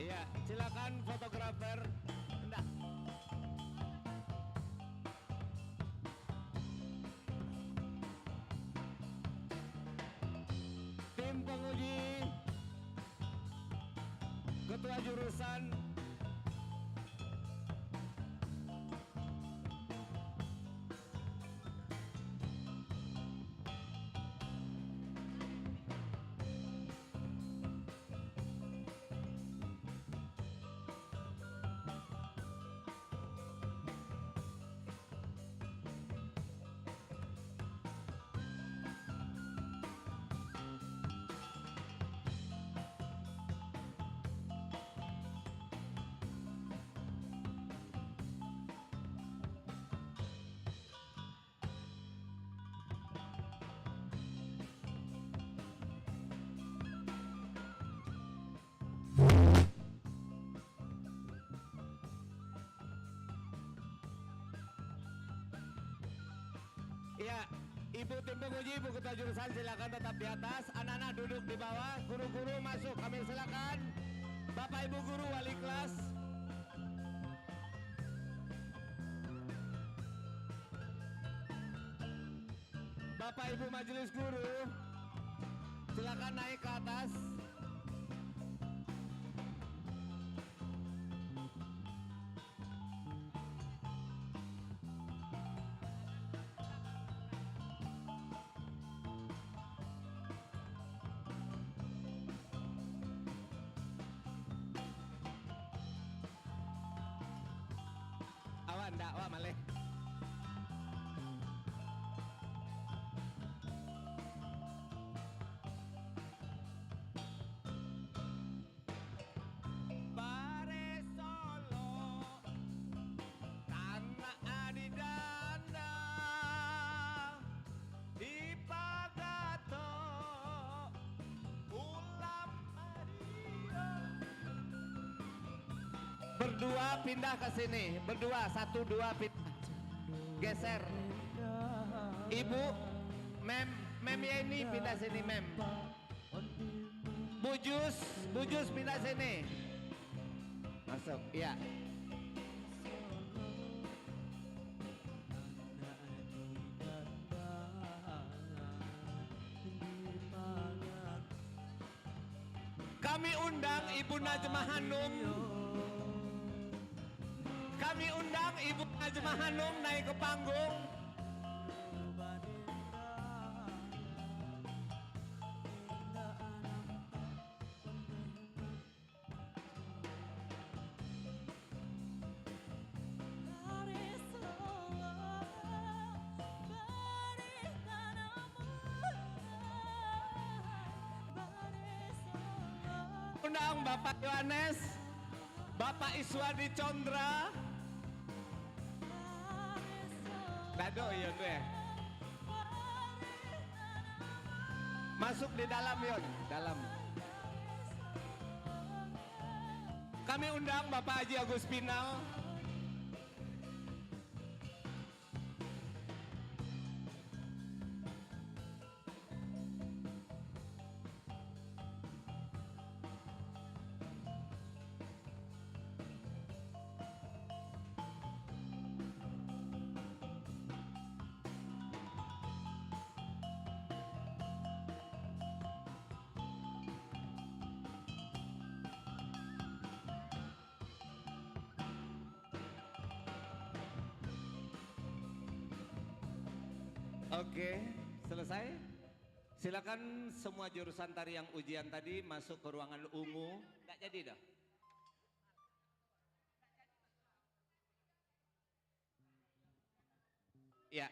Iya, silakan fotografer. Enggak. Tim penguji, ketua jurusan, iya, Ibu tim penguji, Ibu ketua jurusan silakan tetap di atas, anak-anak duduk di bawah, guru-guru masuk, ambil silakan. Bapak Ibu guru wali kelas. Bapak Ibu majelis guru, silakan naik ke atas. Awan dakwah malih. Bare Solo, tanah adidana, di Pagato, ulam adia. Berdua pindah ke sini, berdua, 1, 2 pindah. Geser. Ibu, mem ya ini pindah sini mem. Bujus pindah sini. Masuk, ya. Kami undang Ibu Najmah Hanum. Kami undang Ibu Najmah Hanum naik ke panggung. Undang Bapak Yohanes, Bapak Iswadi Condra. Dado ya tuh ya. Masuk di dalam Yon, dalam. Kami undang Bapak Haji Agus Pinal. Oke, selesai. Silakan semua jurusan tari yang ujian tadi masuk ke ruangan ungu. Nggak jadi dah. Ya.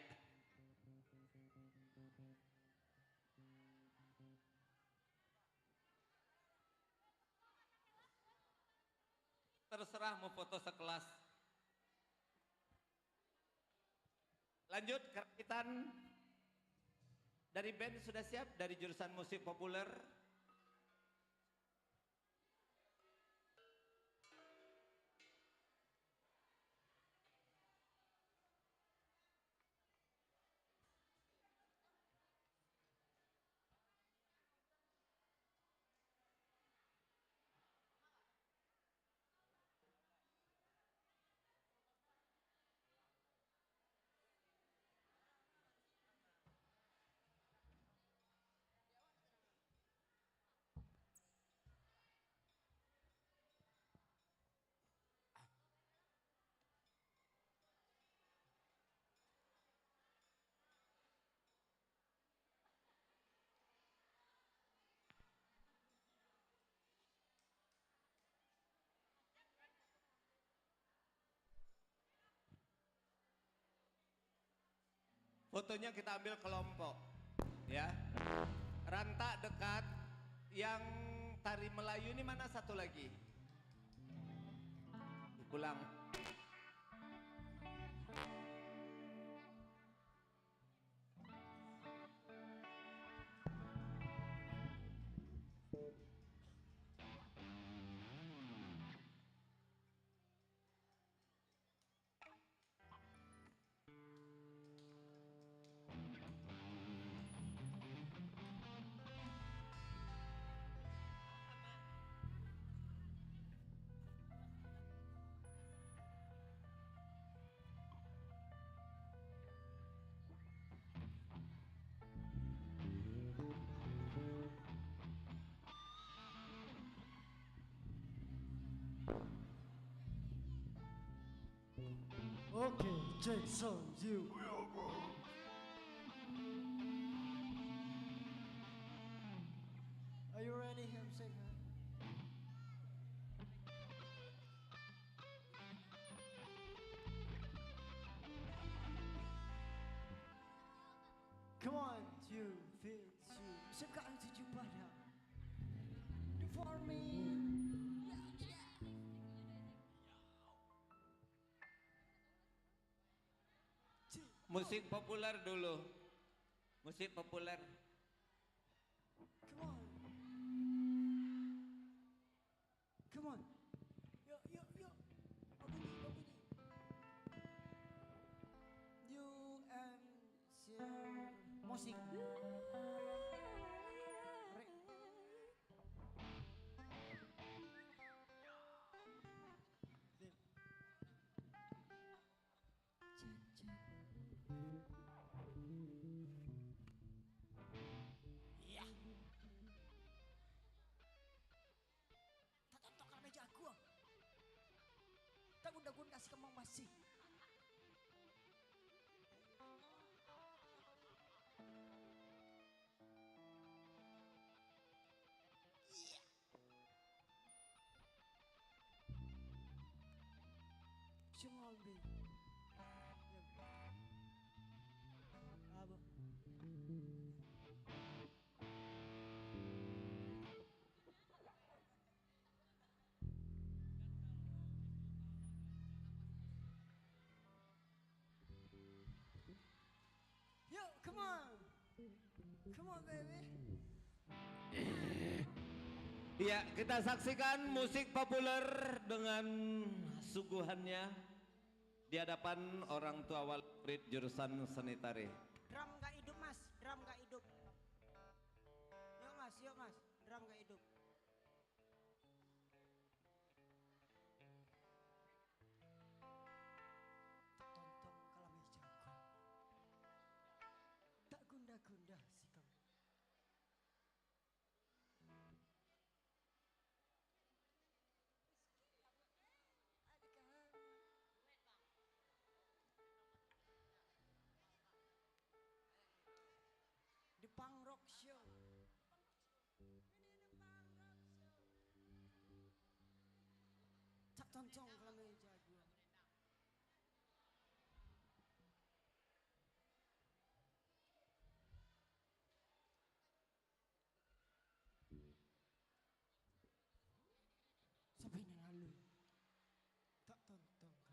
Terserah mau foto sekelas. Lanjut, kerakitan dari band sudah siap, dari jurusan musik populer. Fotonya kita ambil kelompok, ya. Rantak dekat, yang tari Melayu ini mana satu lagi? Pulang. Okay, Jason, you. Are you ready, Hamsik? Come on, you, feel you. Sekarang tujuh pada. For me. Musik populer dulu. Musik populer. Come on. Come on. Yuk, yuk, yuk. Begini, begini. You and share musik. Dagun kasih kemang masih. Cuma ambil. Apa? on. Come on, baby. Ya, kita saksikan musik populer dengan suguhannya di hadapan orang tua wali murid jurusan seni tari. Drum gak hidup mas, drum gak hidup. Yuk mas, drum gak hidup. Tonton kalau jago. Tak gunda-gunda sih kamu. The Punk Rock Show. Tak tonton kalau main jago. Sampai ini lalu. Tak tonton kalau main jago.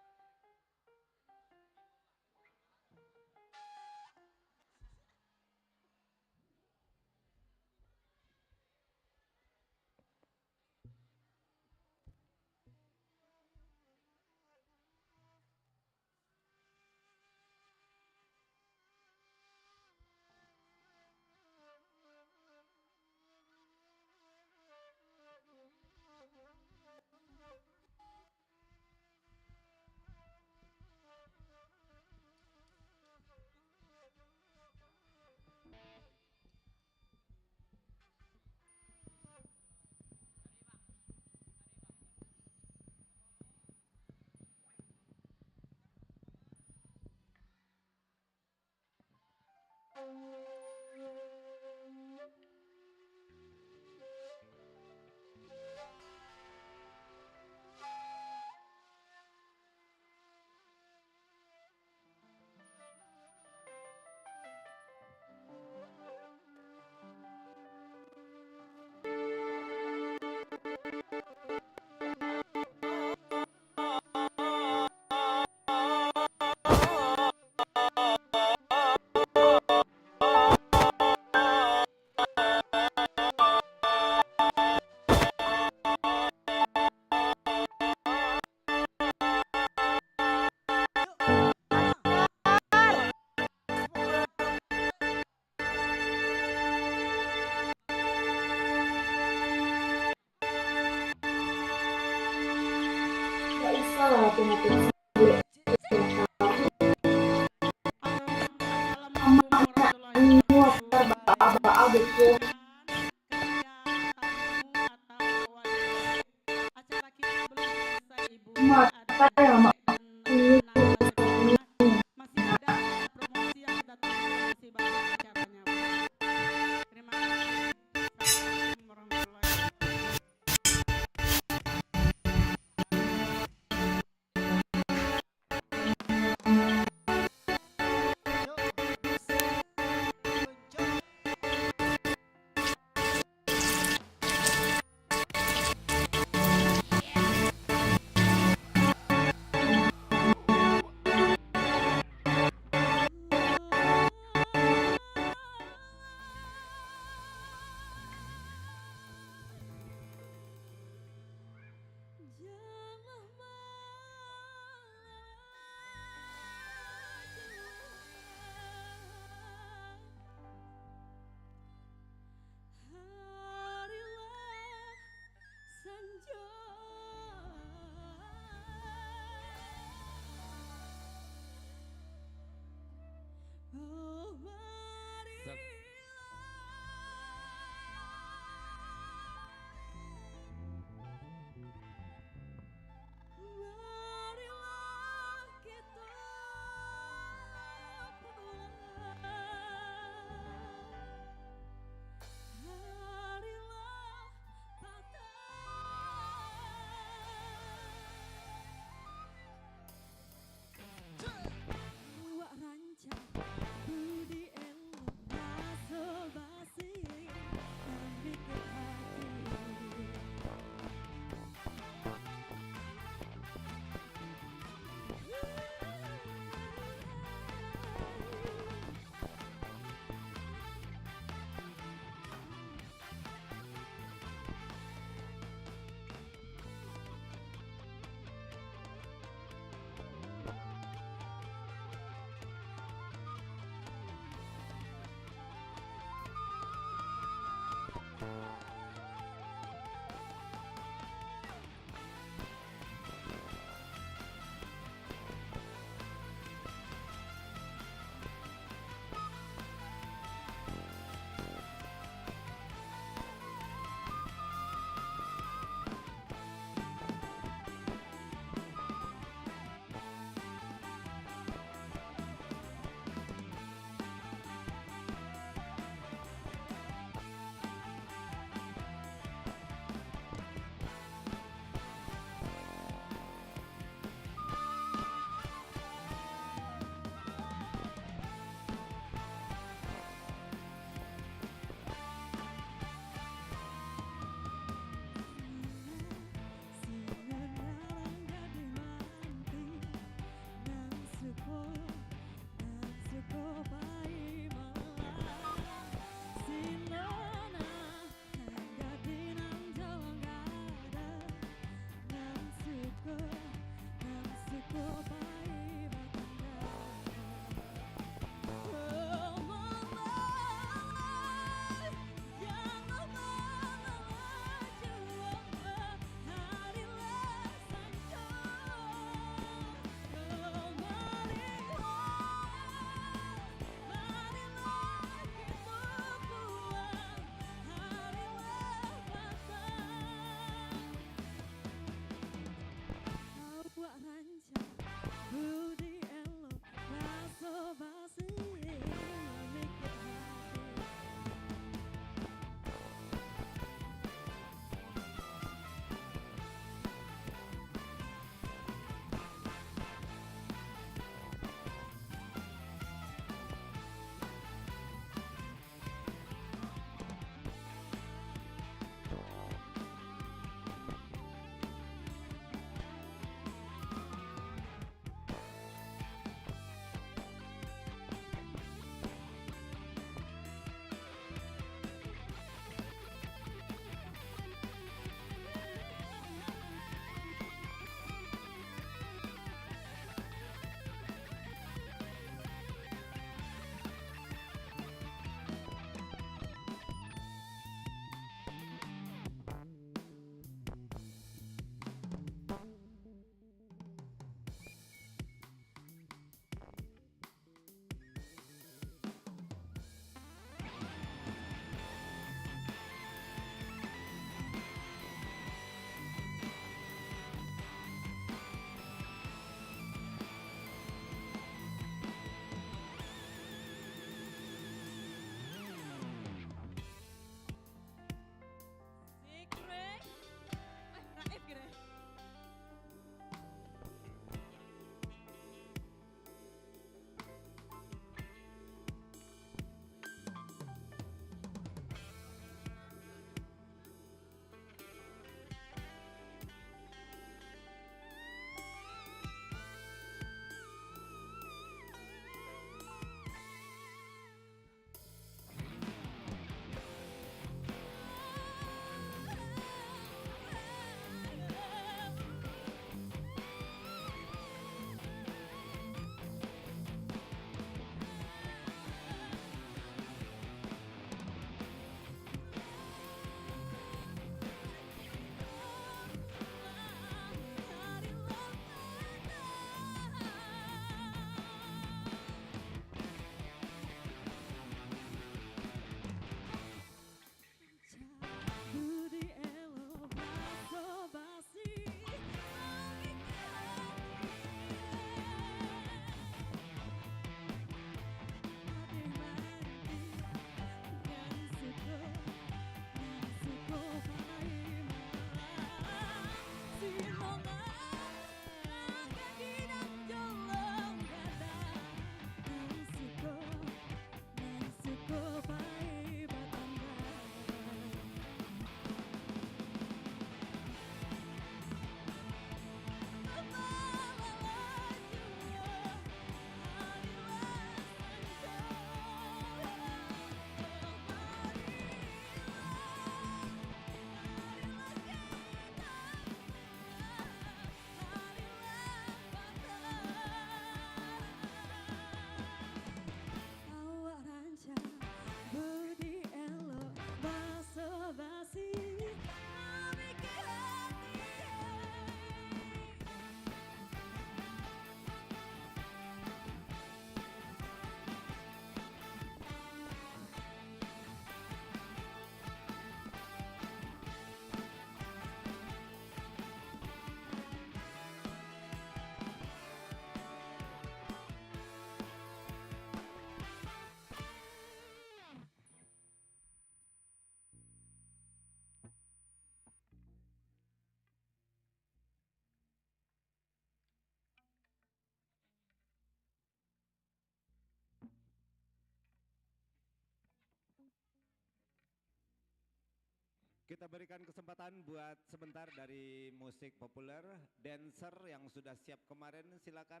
Kita berikan kesempatan buat sebentar dari musik populer. Dancer yang sudah siap kemarin silakan.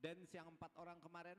Dance yang 4 orang kemarin.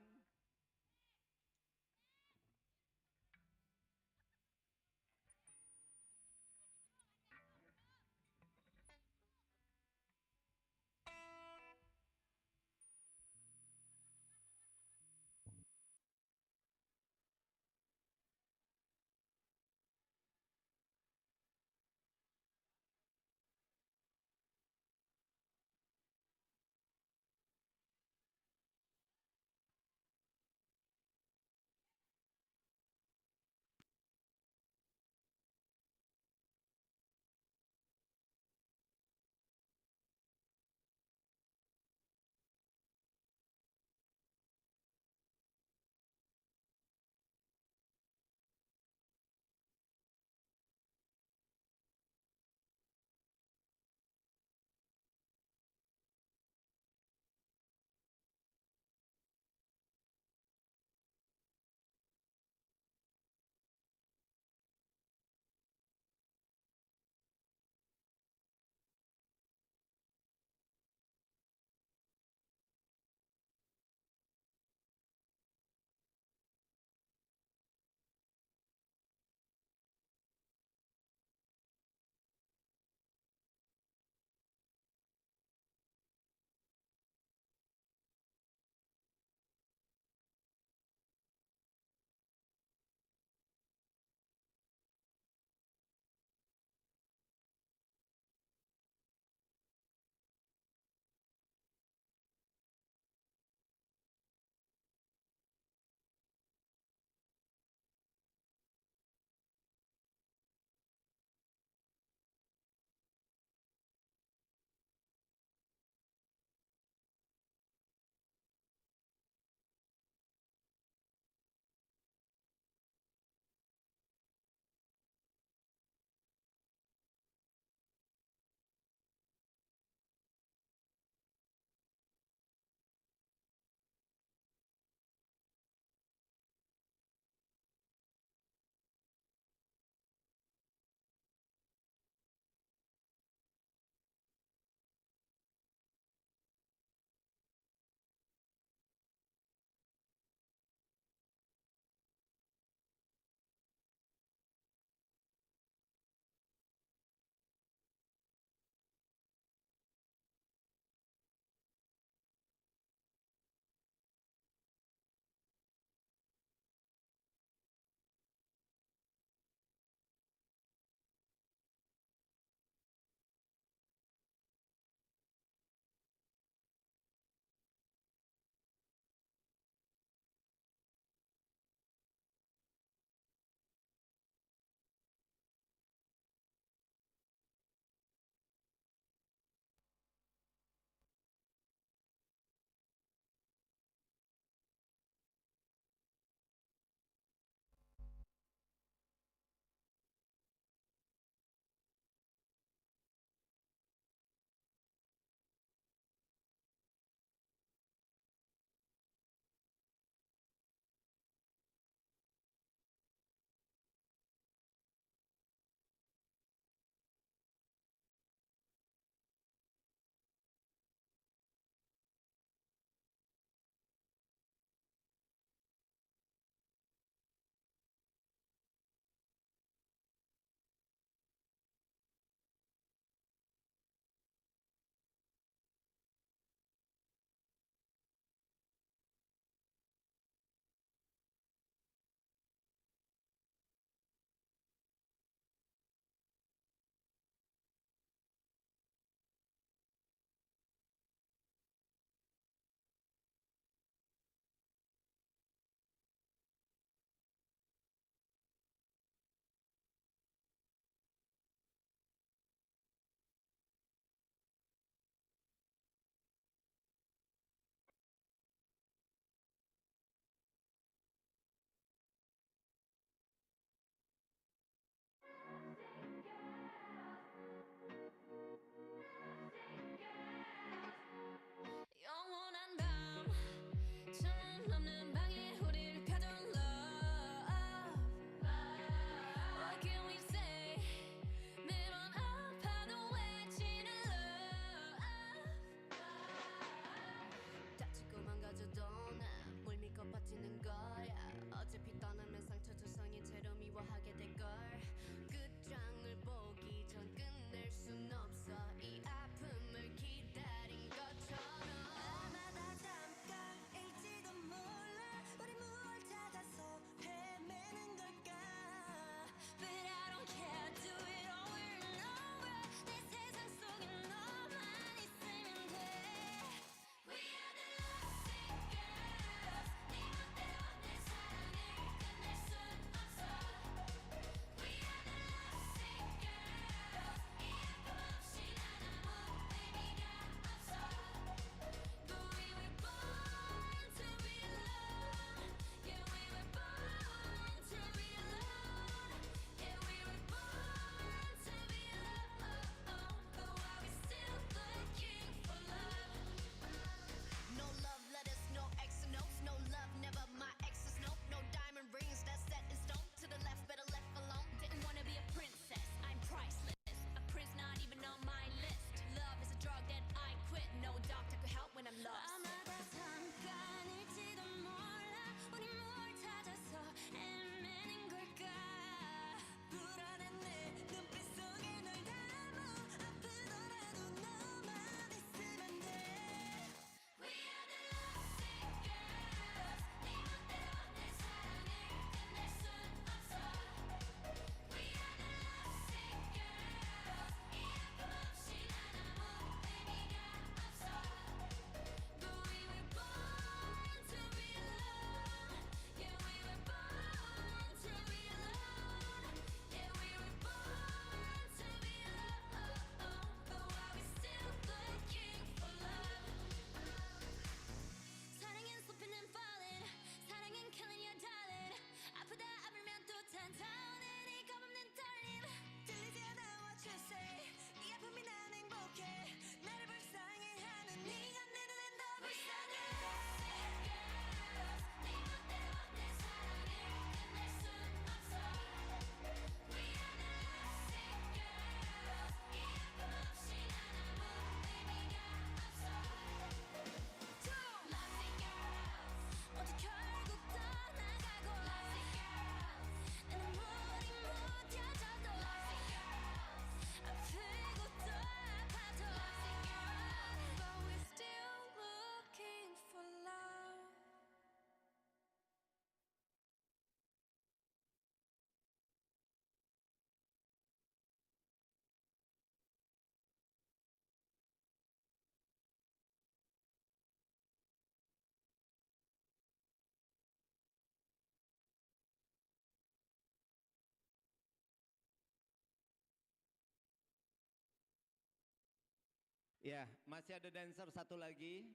Ya, masih ada dancer satu lagi.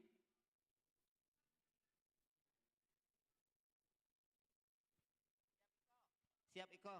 Siap Iko.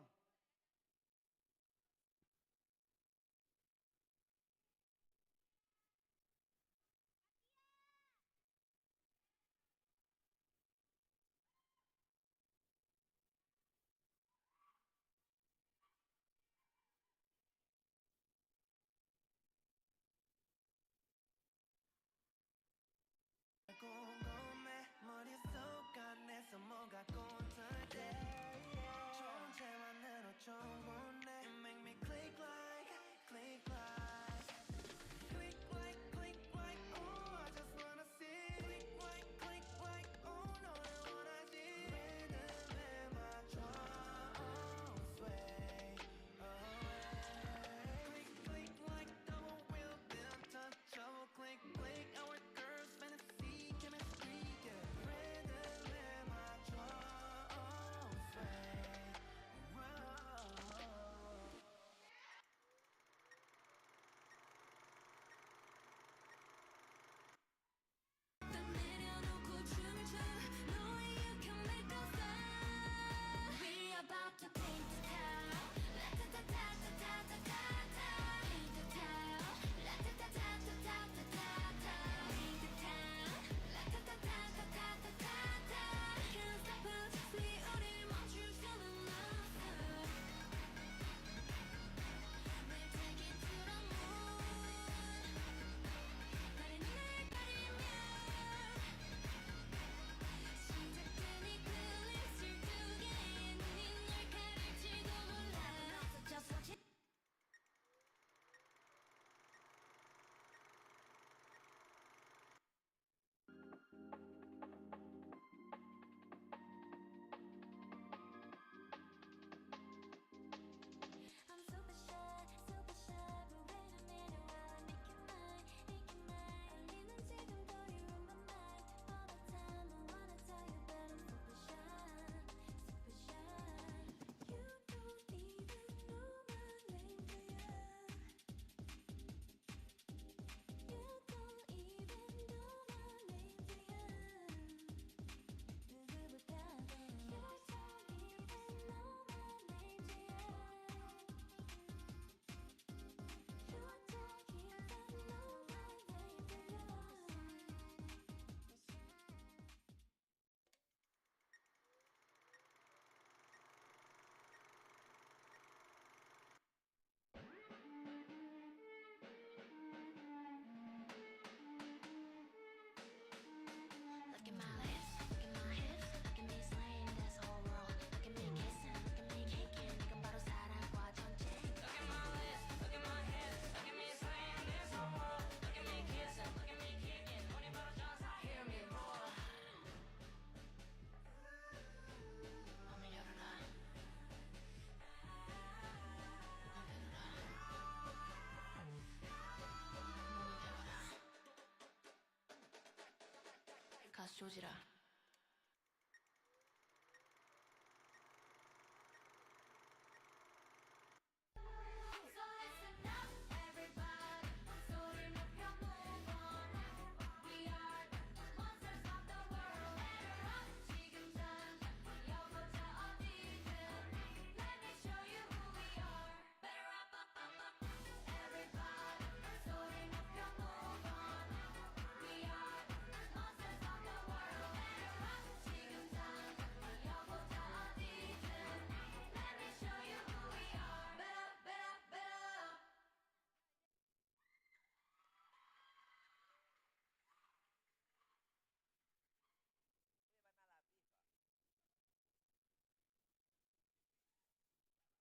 조지라.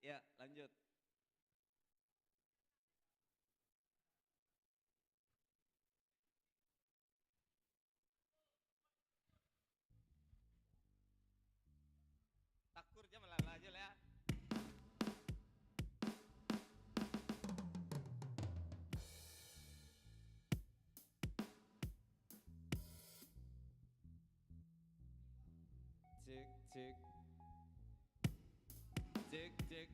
Ya, lanjut. Takur aja malah aja lah. Cek cek. Cek cek.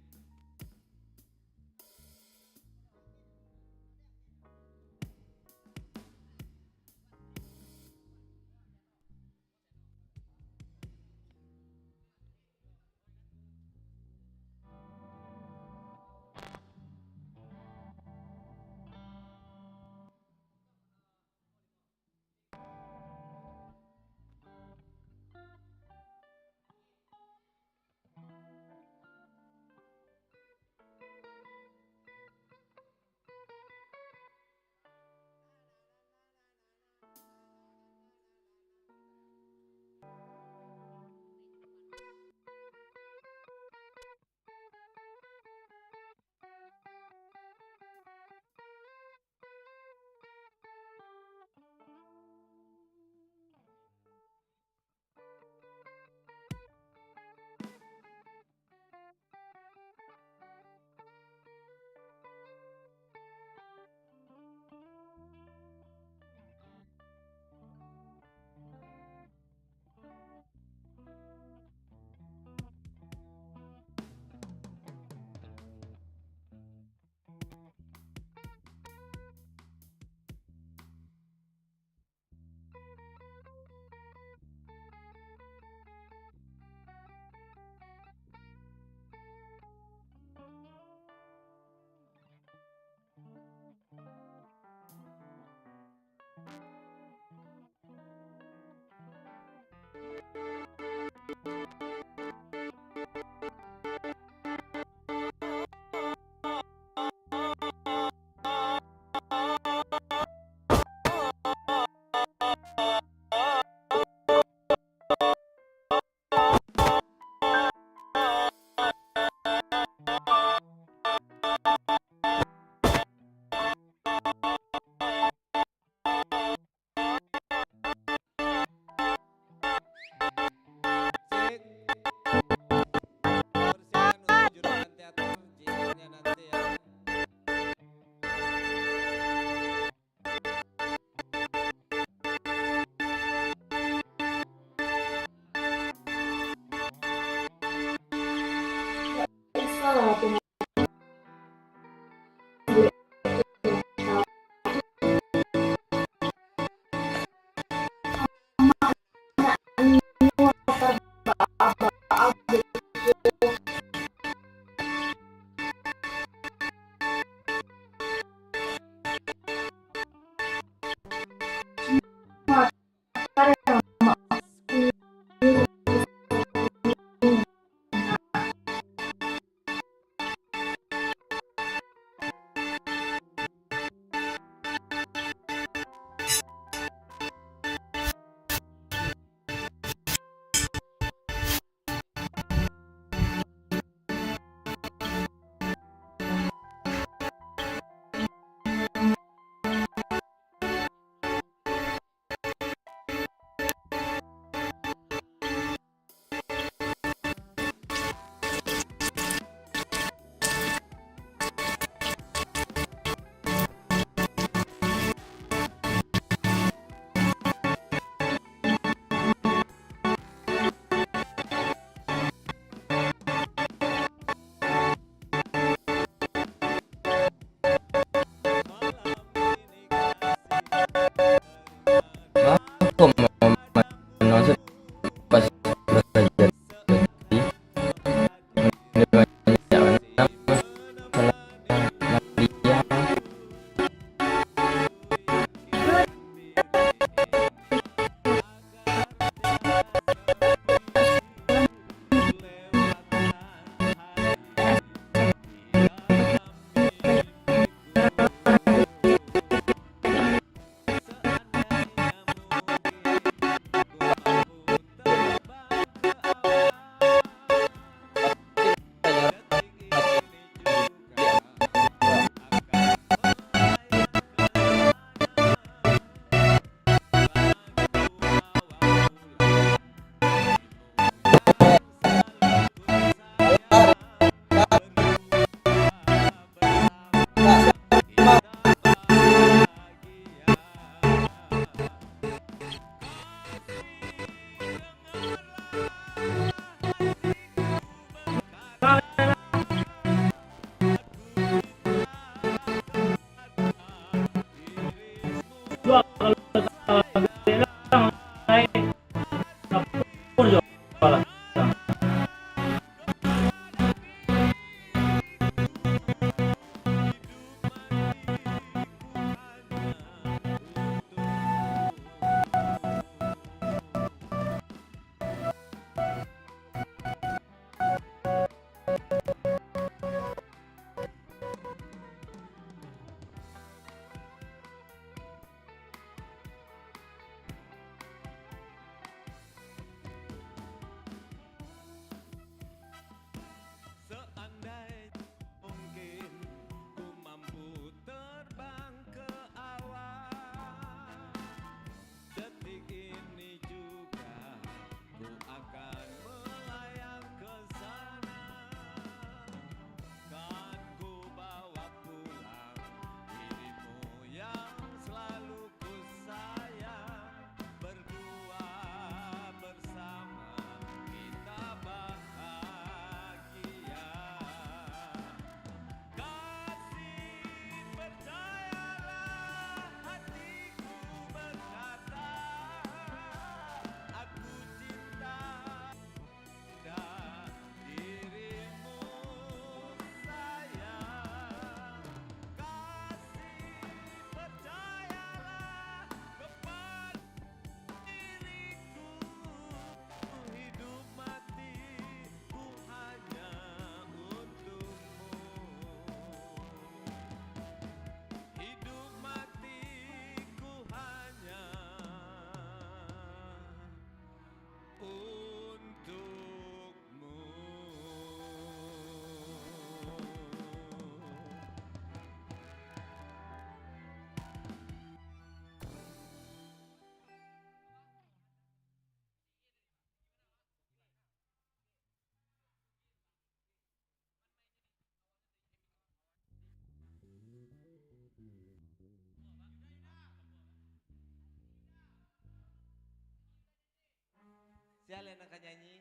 Siapa yang akan nyanyi?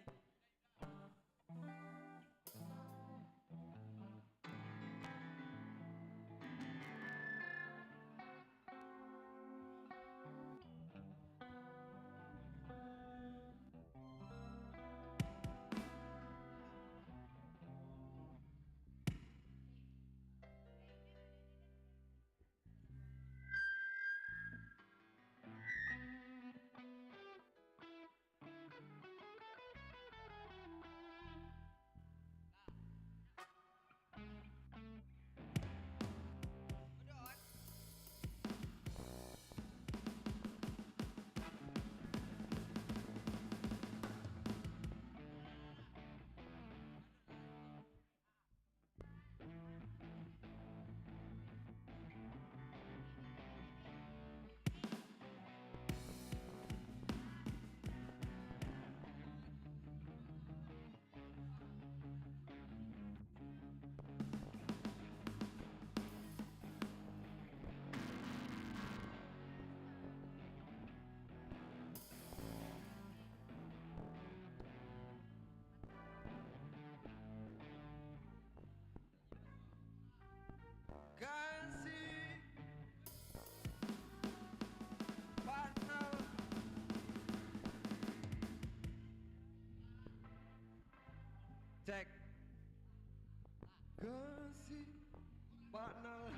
kasih Pak Nal.